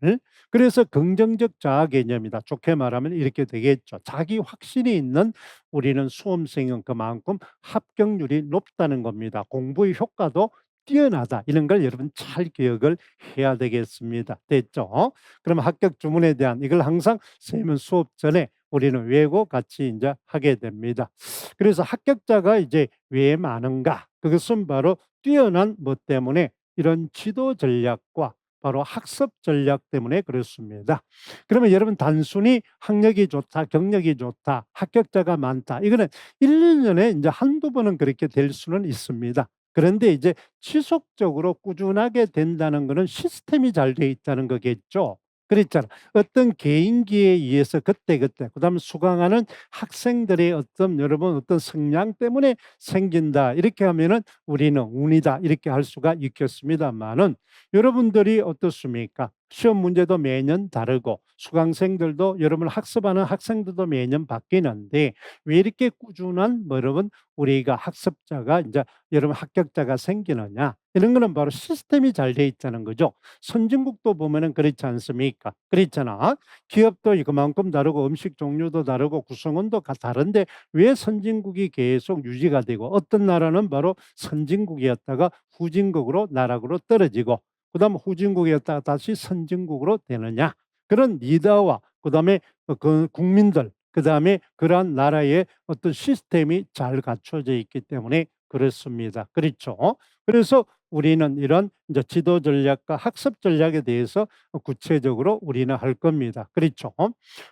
그래서 긍정적 자아 개념이다. 좋게 말하면 이렇게 되겠죠. 자기 확신이 있는 우리는 수험생은 그만큼 합격률이 높다는 겁니다. 공부의 효과도 뛰어나다. 이런 걸 여러분 잘 기억을 해야 되겠습니다. 됐죠? 그럼 합격 주문에 대한 이걸 항상 선생님은 수업 전에 우리는 외고 같이 이제 하게 됩니다. 그래서 합격자가 이제 왜 많은가? 그것은 바로 뛰어난 뭐 때문에 이런 지도 전략과 바로 학습 전략 때문에 그렇습니다. 그러면 여러분 단순히 학력이 좋다, 경력이 좋다, 합격자가 많다. 이거는 1, 2년에 이제 한두 번은 그렇게 될 수는 있습니다. 그런데 이제 지속적으로 꾸준하게 된다는 것은 시스템이 잘 돼 있다는 거겠죠. 그랬잖아. 어떤 개인기에 의해서 그때그때 그다음에 수강하는 학생들의 어떤 여러분 어떤 성향 때문에 생긴다. 이렇게 하면은 우리는 운이다. 이렇게 할 수가 있겠습니다만은 여러분들이 어떻습니까? 시험 문제도 매년 다르고 수강생들도 여러분 학습하는 학생들도 매년 바뀌는데 왜 이렇게 꾸준한 뭐 여러분 우리가 학습자가 이제 여러분 합격자가 생기느냐? 이런 거는 바로 시스템이 잘 돼 있다는 거죠. 선진국도 보면은 그렇지 않습니까? 그렇잖아. 기업도 그만큼 다르고 음식 종류도 다르고 구성원도 다른데 왜 선진국이 계속 유지가 되고 어떤 나라는 바로 선진국이었다가 후진국으로 나락으로 떨어지고 그다음 후진국이었다가 다시 선진국으로 되느냐? 그런 리더와 그다음에 그 국민들 그다음에 그러한 나라의 어떤 시스템이 잘 갖춰져 있기 때문에 그렇습니다. 그렇죠? 그래서 우리는 이런 이제 지도 전략과 학습 전략에 대해서 구체적으로 우리는 할 겁니다. 그렇죠?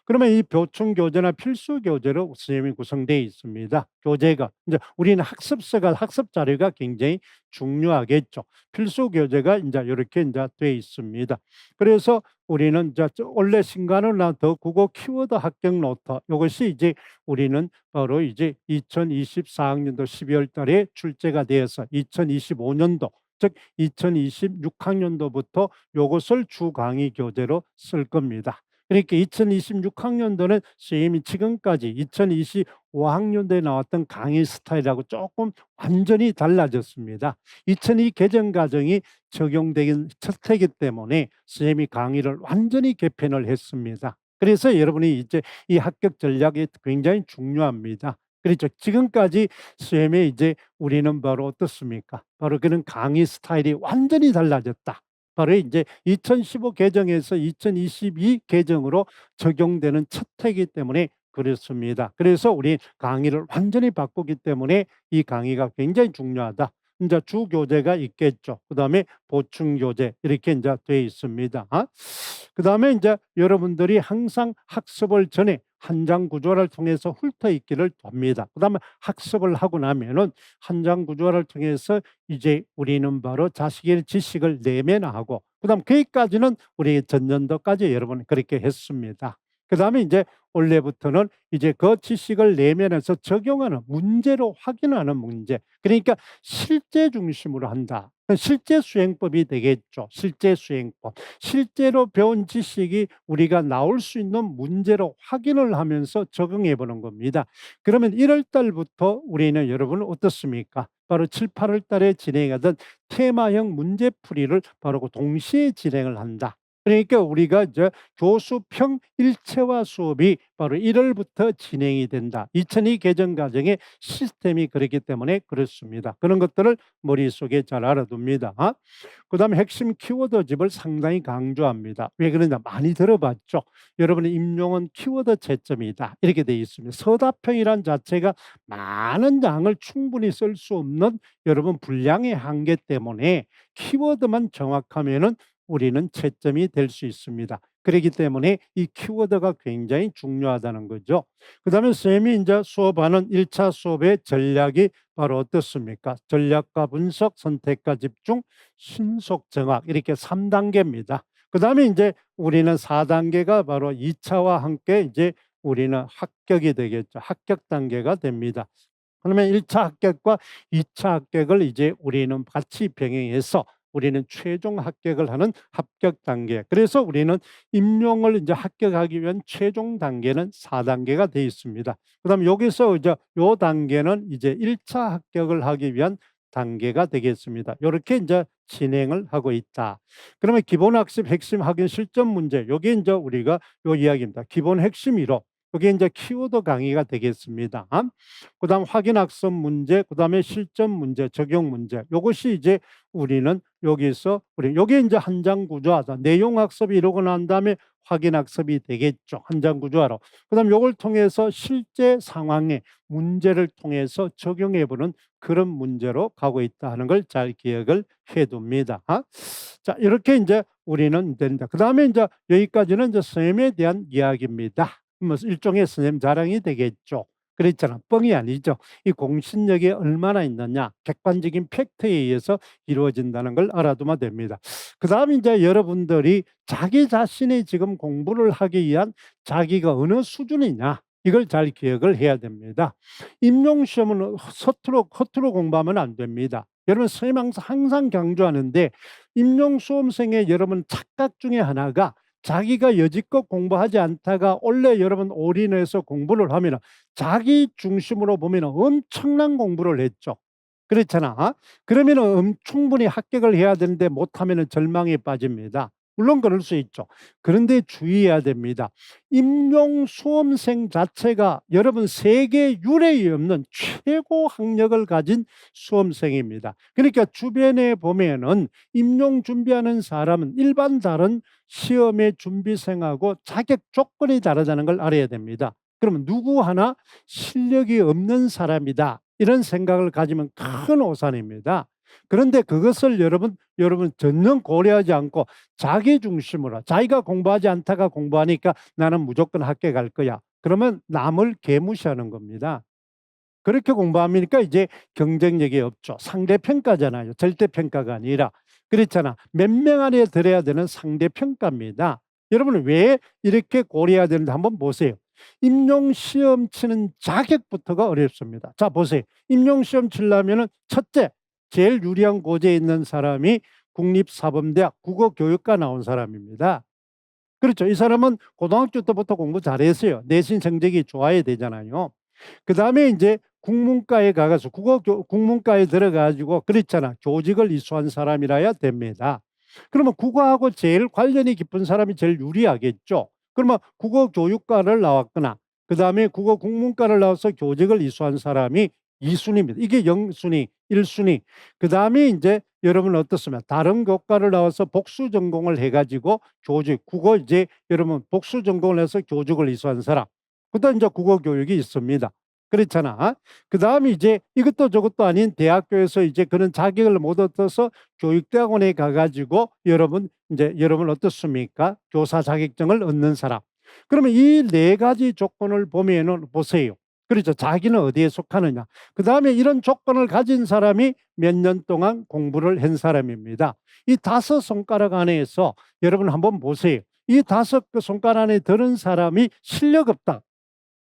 그러면 이 보충 교재나 필수 교재로 선생님이 구성되어 있습니다. 교재가 이제 우리는 학습서가 학습 자료가 굉장히 중요하겠죠. 필수 교재가 이제 이렇게 이제 되어 있습니다. 그래서 우리는 이제 원래 신간호나 더 국어 키워드 합격 노트 이것이 이제 우리는 바로 이제 2024학년도 12월 달에 출제가 되어서 2025년도 즉 2026학년도부터 요것을 주 강의 교재로 쓸 겁니다. 그러니까 2026학년도는 선생님이 지금까지 2025학년도에 나왔던 강의 스타일하고 조금 완전히 달라졌습니다. 2002 개정 과정이 적용되긴 첫 해이기 때문에 선생님이 강의를 완전히 개편을 했습니다. 그래서 여러분이 이제 이 합격 전략이 굉장히 중요합니다. 그렇죠. 지금까지 선생님의 이제 우리는 바로 어떻습니까? 바로 그런 강의 스타일이 완전히 달라졌다. 바로 이제 2015 개정에서 2022 개정으로 적용되는 첫 해이기 때문에 그렇습니다. 그래서 우리 강의를 완전히 바꾸기 때문에 이 강의가 굉장히 중요하다. 이제 주 교재가 있겠죠. 그다음에 보충 교재 이렇게 이제 되어 있습니다. 그다음에 이제 여러분들이 항상 학습을 전에 한 장 구조화를 통해서 훑어 있기를 합니다. 그다음에 학습을 하고 나면은 한 장 구조화를 통해서 이제 우리는 바로 자식의 지식을 내면하고 그다음 거기까지는 우리 전년도까지 여러분 그렇게 했습니다. 그다음에 이제 올해부터는 이제 그 지식을 내면에서 적용하는 문제로 확인하는 문제. 그러니까 실제 중심으로 한다. 실제 수행법이 되겠죠. 실제 수행법. 실제로 배운 지식이 우리가 나올 수 있는 문제로 확인을 하면서 적용해 보는 겁니다. 그러면 1월 달부터 우리는 여러분 어떻습니까? 바로 7, 8월 달에 진행하던 테마형 문제풀이를 바로 그 동시에 진행을 한다. 그러니까 우리가 이제 교수평 일체화 수업이 바로 1월부터 진행이 된다. 2002 개정 과정의 시스템이 그렇기 때문에 그렇습니다. 그런 것들을 머릿속에 잘 알아둡니다. 그다음에 핵심 키워드집을 상당히 강조합니다. 왜 그러냐? 많이 들어봤죠. 여러분의 임용은 키워드 채점이다. 이렇게 되어 있습니다. 서다평이란 자체가 많은 양을 충분히 쓸 수 없는 여러분 분량의 한계 때문에 키워드만 정확하면은 우리는 채점이 될 수 있습니다. 그렇기 때문에 이 키워드가 굉장히 중요하다는 거죠. 그다음에 쌤이 이제 수업하는 1차 수업의 전략이 바로 어떻습니까? 전략과 분석, 선택과 집중, 신속 정확 이렇게 3단계입니다. 그다음에 이제 우리는 4단계가 바로 2차와 함께 이제 우리는 합격이 되겠죠. 합격 단계가 됩니다. 그러면 1차 합격과 2차 합격을 이제 우리는 같이 병행해서 우리는 최종 합격을 하는 합격 단계. 그래서 우리는 임용을 이제 합격하기 위한 최종 단계는 4단계가 되어 있습니다. 그다음에 여기서 이제 요 단계는 이제 1차 합격을 하기 위한 단계가 되겠습니다. 요렇게 이제 진행을 하고 있다. 그러면 기본 학습 핵심 확인 실전 문제, 요게 이제 우리가 요 이야기입니다. 기본 핵심 1호. 요게 이제 키워드 강의가 되겠습니다. 그다음 확인 학습 문제, 그다음에 실전 문제, 적용 문제. 요것이 이제 우리는 여기서 요게 이제 한 장 구조화다. 내용 학습이 이루고 난 다음에 확인 학습이 되겠죠. 한 장 구조화로. 그다음 요걸 통해서 실제 상황에 문제를 통해서 적용해 보는 그런 문제로 가고 있다 하는 걸 잘 기억을 해 둡니다. 자, 이렇게 이제 우리는 된다. 그다음에 이제 여기까지는 이제 선생님에 대한 이야기입니다. 뭐 일종의 선생님 자랑이 되겠죠. 그랬잖아. 뻥이 아니죠. 이 공신력이 얼마나 있느냐, 객관적인 팩트에 의해서 이루어진다는 걸 알아두면 됩니다. 그다음 이제 여러분들이 자기 자신이 지금 공부를 하기 위한 자기가 어느 수준이냐, 이걸 잘 기억을 해야 됩니다. 임용시험은 허투루 공부하면 안 됩니다. 여러분 선생님 항상 강조하는데, 임용수험생의 여러분 착각 중에 하나가 자기가 여지껏 공부하지 않다가 원래 여러분 올인해서 공부를 하면 자기 중심으로 보면 엄청난 공부를 했죠. 그렇잖아. 그러면 충분히 합격을 해야 되는데 못하면 절망에 빠집니다. 물론 그럴 수 있죠. 그런데 주의해야 됩니다. 임용 수험생 자체가 여러분 세계 유례에 없는 최고 학력을 가진 수험생입니다. 그러니까 주변에 보면은 임용 준비하는 사람은 일반 다른 시험의 준비생하고 자격 조건이 다르다는 걸 알아야 됩니다. 그러면 누구 하나 실력이 없는 사람이다, 이런 생각을 가지면 큰 오산입니다. 그런데 그것을 여러분 전혀 고려하지 않고 자기 중심으로, 자기가 공부하지 않다가 공부하니까 나는 무조건 합격할 거야, 그러면 남을 개무시하는 겁니다. 그렇게 공부하니까 이제 경쟁력이 없죠. 상대평가잖아요. 절대평가가 아니라. 그렇잖아. 몇 명 안에 들어야 되는 상대평가입니다. 여러분 왜 이렇게 고려해야 되는지 한번 보세요. 임용시험 치는 자격부터가 어렵습니다. 자, 보세요. 임용시험 치려면 첫째, 제일 유리한 고지에 있는 사람이 국립사범대학 국어교육과 나온 사람입니다. 그렇죠. 이 사람은 고등학교 때부터 공부 잘했어요. 내신 성적이 좋아야 되잖아요. 그 다음에 이제 국문과에 가서 국문과에 들어가지고 그랬잖아. 교직을 이수한 사람이라야 됩니다. 그러면 국어하고 제일 관련이 깊은 사람이 제일 유리하겠죠. 그러면 국어교육과를 나왔거나 그 다음에 국어국문과를 나와서 교직을 이수한 사람이 2순위입니다. 이게 0순위, 1순위. 그 다음에 이제 여러분 어떻습니까? 다른 교과를 나와서 복수 전공을 해가지고 교직, 국어 이제 여러분 복수 전공을 해서 교직을 이수한 사람. 그다음 이제 국어 교육이 있습니다. 그렇잖아. 그 다음에 이제 이것도 저것도 아닌 대학교에서 이제 그런 자격을 못 얻어서 교육대학원에 가가지고 여러분 어떻습니까? 교사 자격증을 얻는 사람. 그러면 이 네 가지 조건을 보면은 보세요. 그렇죠. 자기는 어디에 속하느냐. 그 다음에 이런 조건을 가진 사람이 몇 년 동안 공부를 한 사람입니다. 이 5손가락 안에서 여러분 한번 보세요. 이 5그 손가락 안에 드는 사람이 실력 없다,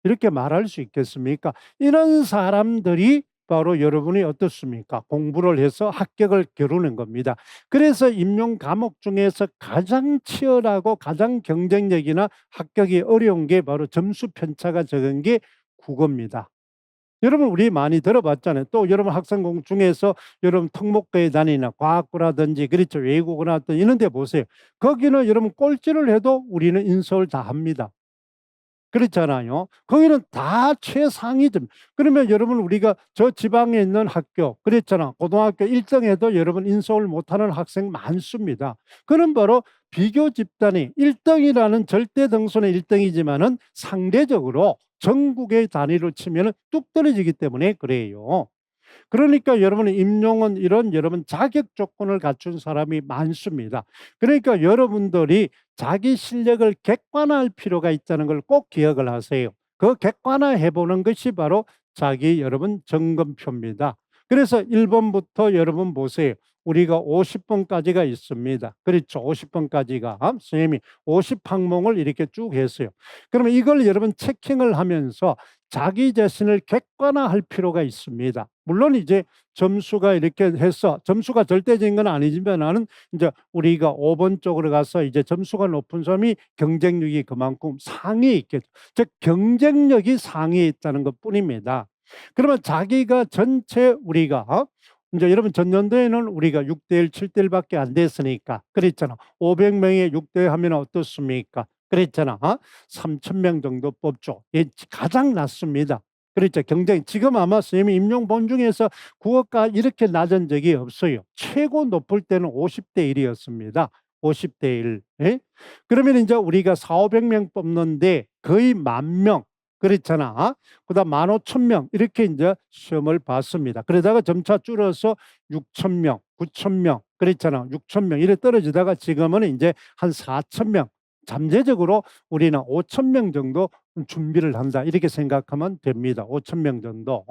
이렇게 말할 수 있겠습니까? 이런 사람들이 바로 여러분이 어떻습니까? 공부를 해서 합격을 겨루는 겁니다. 그래서 임용 과목 중에서 가장 치열하고 가장 경쟁력이나 합격이 어려운 게 바로 점수 편차가 적은 게 국어입니다. 여러분 우리 많이 들어봤잖아요. 또 여러분 학생 공부 중에서 여러분 특목고에 다니나 과학고라든지 그렇죠. 외국어 나왔던 이런 데 보세요. 거기는 여러분 꼴찌를 해도 우리는 인서울 다 합니다. 그렇잖아요. 거기는 다 최상위점. 그러면 여러분 우리가 저 지방에 있는 학교 그랬잖아. 고등학교 1등에도 여러분 인서울 못하는 학생 많습니다. 그는 바로 비교 집단이 1등이라는 절대 등수는 1등이지만은 상대적으로 전국의 단위로 치면은 뚝 떨어지기 때문에 그래요. 그러니까 여러분의 임용은 이런 여러분 자격 조건을 갖춘 사람이 많습니다. 그러니까 여러분들이 자기 실력을 객관화할 필요가 있다는 걸 꼭 기억을 하세요. 그 객관화해 보는 것이 바로 자기 여러분 점검표입니다. 그래서 1번부터 여러분 보세요. 우리가 50번까지가 있습니다. 그렇죠. 50번까지가 선생님이 50항목을 이렇게 쭉 했어요. 그러면 이걸 여러분 체킹을 하면서 자기 자신을 객관화할 필요가 있습니다. 물론 이제 점수가 이렇게 해서 점수가 절대적인 건 아니지만은 이제 우리가 5번 쪽으로 가서 이제 점수가 높은 사람이 경쟁력이 그만큼 상위에 있겠죠. 즉 경쟁력이 상위에 있다는 것뿐입니다. 그러면 자기가 전체 우리가 이제 여러분 전년도에는 우리가 6대1, 7대1밖에 안 됐으니까 그랬잖아. 500명에 6대 하면 어떻습니까? 그랬잖아. 3,000명 정도 뽑죠. 예, 가장 낮습니다. 그렇죠. 경쟁. 지금 아마 선생님이 임용본 중에서 국어가 이렇게 낮은 적이 없어요. 최고 높을 때는 50대 1이었습니다. 50대 1. 예? 그러면 이제 우리가 4,500명 뽑는데 거의 10,000명. 그렇잖아. 그다음 15,000명 이렇게 이제 시험을 봤습니다. 그러다가 점차 줄어서 6,000명, 9,000명 그랬잖아. 6,000명 이래 떨어지다가 지금은 이제 한 4,000명. 잠재적으로 우리는 5,000명 정도 준비를 한다 이렇게 생각하면 됩니다. 5,000명 정도.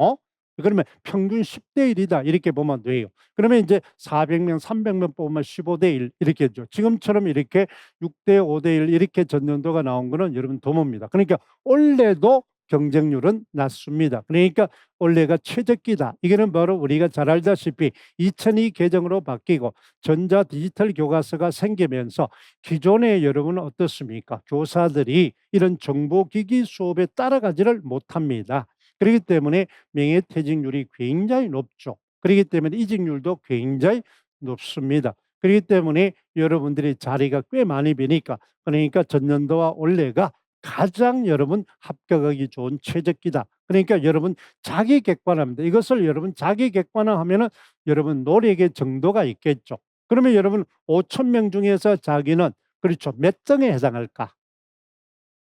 그러면 평균 10대 1이다 이렇게 보면 돼요. 그러면 이제 400명, 300명 뽑으면 15대 1 이렇게 했죠. 지금처럼 이렇게 6대 5대 1 이렇게 전년도가 나온 거는 여러분 드뭅니다. 그러니까 올해도 경쟁률은 낮습니다. 그러니까 올해가 최적기다. 이거는 바로 우리가 잘 알다시피 2002 개정으로 바뀌고 전자 디지털 교과서가 생기면서 기존에 여러분은 어떻습니까? 교사들이 이런 정보기기 수업에 따라가지를 못합니다. 그렇기 때문에 명예퇴직률이 굉장히 높죠. 그렇기 때문에 이직률도 굉장히 높습니다. 그렇기 때문에 여러분들이 자리가 꽤 많이 비니까 그러니까 전년도와 올해가 가장 여러분 합격하기 좋은 최적기다. 그러니까 여러분 자기 객관화입니다. 이것을 여러분 자기 객관화하면은 여러분 노력의 정도가 있겠죠. 그러면 여러분 5,000명 중에서 자기는 그렇죠. 몇 등에 해당할까?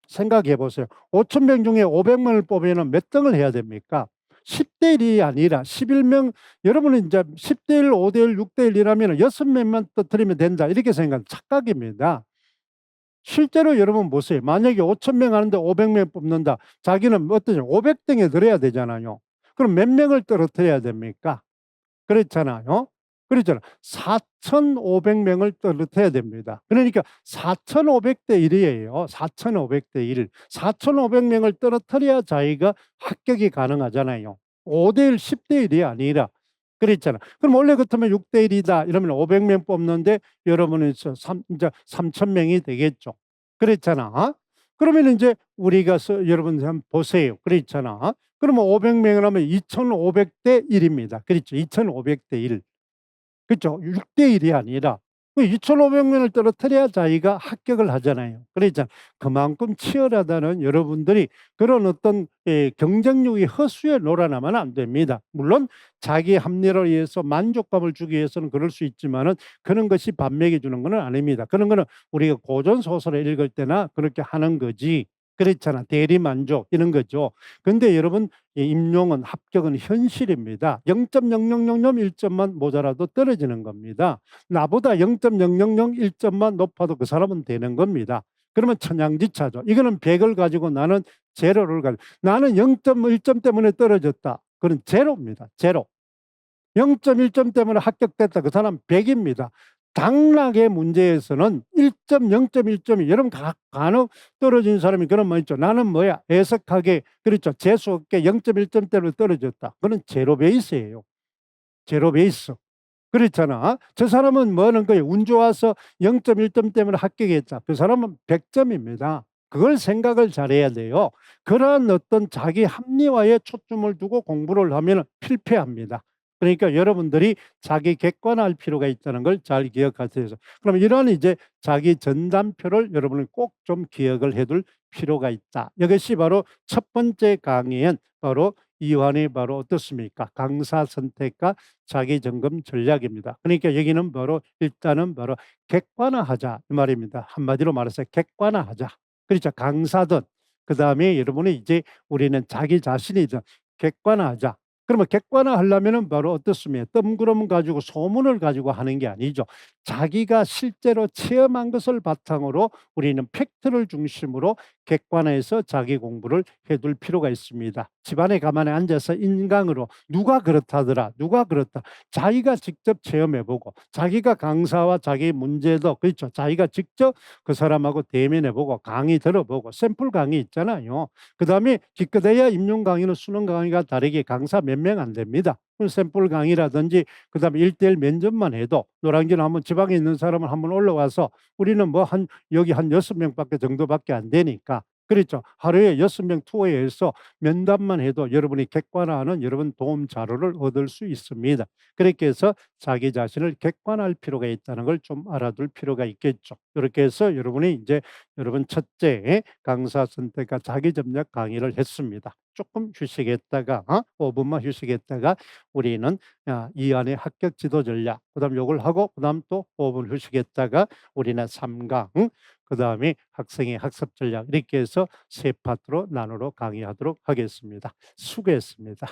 생각해 보세요. 5,000명 중에 500명을 뽑으면 몇 등을 해야 됩니까? 10대 1이 아니라 11명, 여러분은 이제 10대 1, 5대 1, 6대 1이라면 6명만 터뜨리면 된다. 이렇게 생각하는 착각입니다. 실제로 여러분 보세요. 만약에 5,000명 하는데 500명 뽑는다. 자기는 어떠냐? 500등에 들어야 되잖아요. 그럼 몇 명을 떨어뜨려야 됩니까? 그렇잖아요. 그렇잖아. 4,500명을 떨어뜨려야 됩니다. 그러니까 4,500대 1이에요. 4,500대 1. 4,500명을 떨어뜨려야 자기가 합격이 가능하잖아요. 5대 1, 10대 1이 아니라. 그랬잖아. 그럼 원래 같으면 6대 1이다. 이러면 500명 뽑는데 여러분은 이제 3,000명이 되겠죠. 그랬잖아. 그러면 이제 우리가 여러분 한번 보세요. 그랬잖아. 그러면 500명을 하면 2,500대 1입니다. 그렇죠. 2,500대 1. 그렇죠. 6대 1이 아니라 2,500명을 떨어뜨려야 자기가 합격을 하잖아요. 그러니까 그만큼 치열하다는 여러분들이 그런 어떤 경쟁력이 허수에 놀아나면 안 됩니다. 물론 자기 합리를 위해서 만족감을 주기 위해서는 그럴 수 있지만은 그런 것이 반맥이 주는 건 아닙니다. 그런 거는 우리가 고전 소설을 읽을 때나 그렇게 하는 거지. 그렇잖아. 대리 만족 이런 거죠. 근데 여러분 임용은 합격은 현실입니다. 0.0001점만 모자라도 떨어지는 겁니다. 나보다 0.0001점만 높아도 그 사람은 되는 겁니다. 그러면 천양지차죠. 이거는 100을 가지고 나는 제로를 가지고 나는 0.1점 때문에 떨어졌다. 그건 제로입니다. 제로. 0.1점 때문에 합격됐다. 그 사람 100입니다. 당락의 문제에서는 1점, 0.1점이 여러분 간혹 떨어진 사람이 그런 말 있죠. 나는 뭐야? 애석하게 그렇죠. 재수 없게 0.1점 때문에 떨어졌다. 그건 제로 베이스예요. 제로 베이스. 그렇잖아. 저 사람은 뭐 하는 거예요? 운 좋아서 0.1점 때문에 합격했다. 그 사람은 100점입니다. 그걸 생각을 잘해야 돼요. 그러한 어떤 자기 합리화에 초점을 두고 공부를 하면 필패합니다. 그러니까 여러분들이 자기 객관화할 필요가 있다는 걸 잘 기억하세요. 그럼 이런 이제 자기 전담표를 여러분은 꼭 좀 기억을 해둘 필요가 있다. 이것이 바로 첫 번째 강의엔 바로 이완이 바로 어떻습니까? 강사 선택과 자기 점검 전략입니다. 그러니까 여기는 바로 일단은 바로 객관화하자 이 말입니다. 한마디로 말해서 객관화하자. 그렇죠. 강사든 그 다음에 여러분이 이제 우리는 자기 자신이든 객관화하자. 그러면 객관화하려면은 바로 어떻습니까? 뜬구름 가지고 소문을 가지고 하는 게 아니죠. 자기가 실제로 체험한 것을 바탕으로 우리는 팩트를 중심으로 객관화해서 자기 공부를 해둘 필요가 있습니다. 집안에 가만히 앉아서 인강으로 누가 그렇다더라, 누가 그렇다. 자기가 직접 체험해 보고 자기가 강사와 자기 문제도 그렇죠. 자기가 직접 그 사람하고 대면해 보고 강의 들어보고 샘플 강의 있잖아요. 그다음에 기껏해야 임용 강의는 수능 강의가 다르게 강사 몇 명 안 됩니다. 샘플 강의라든지 그다음에 1:1 면접만 해도 노량진 한번 지방에 있는 사람은 한번 올라와서 우리는 뭐 한 여기 한 6명밖에 정도밖에 안 되니까 그렇죠. 하루에 6명 투어해서 면담만 해도 여러분이 객관화하는 여러분 도움 자료를 얻을 수 있습니다. 그렇게 해서 자기 자신을 객관화할 필요가 있다는 걸 좀 알아둘 필요가 있겠죠. 이렇게 해서 여러분이 이제 여러분 첫째 강사 선택과 자기 전략 강의를 했습니다. 조금 휴식했다가 5 분만 휴식했다가 우리는 이안의 합격 지도 전략 그다음 요걸 하고 그다음 또 5분 휴식했다가 우리는 3 강 그다음에 학생의 학습 전략 이렇게 해서 세 파트로 나누어 강의하도록 하겠습니다. 수고했습니다.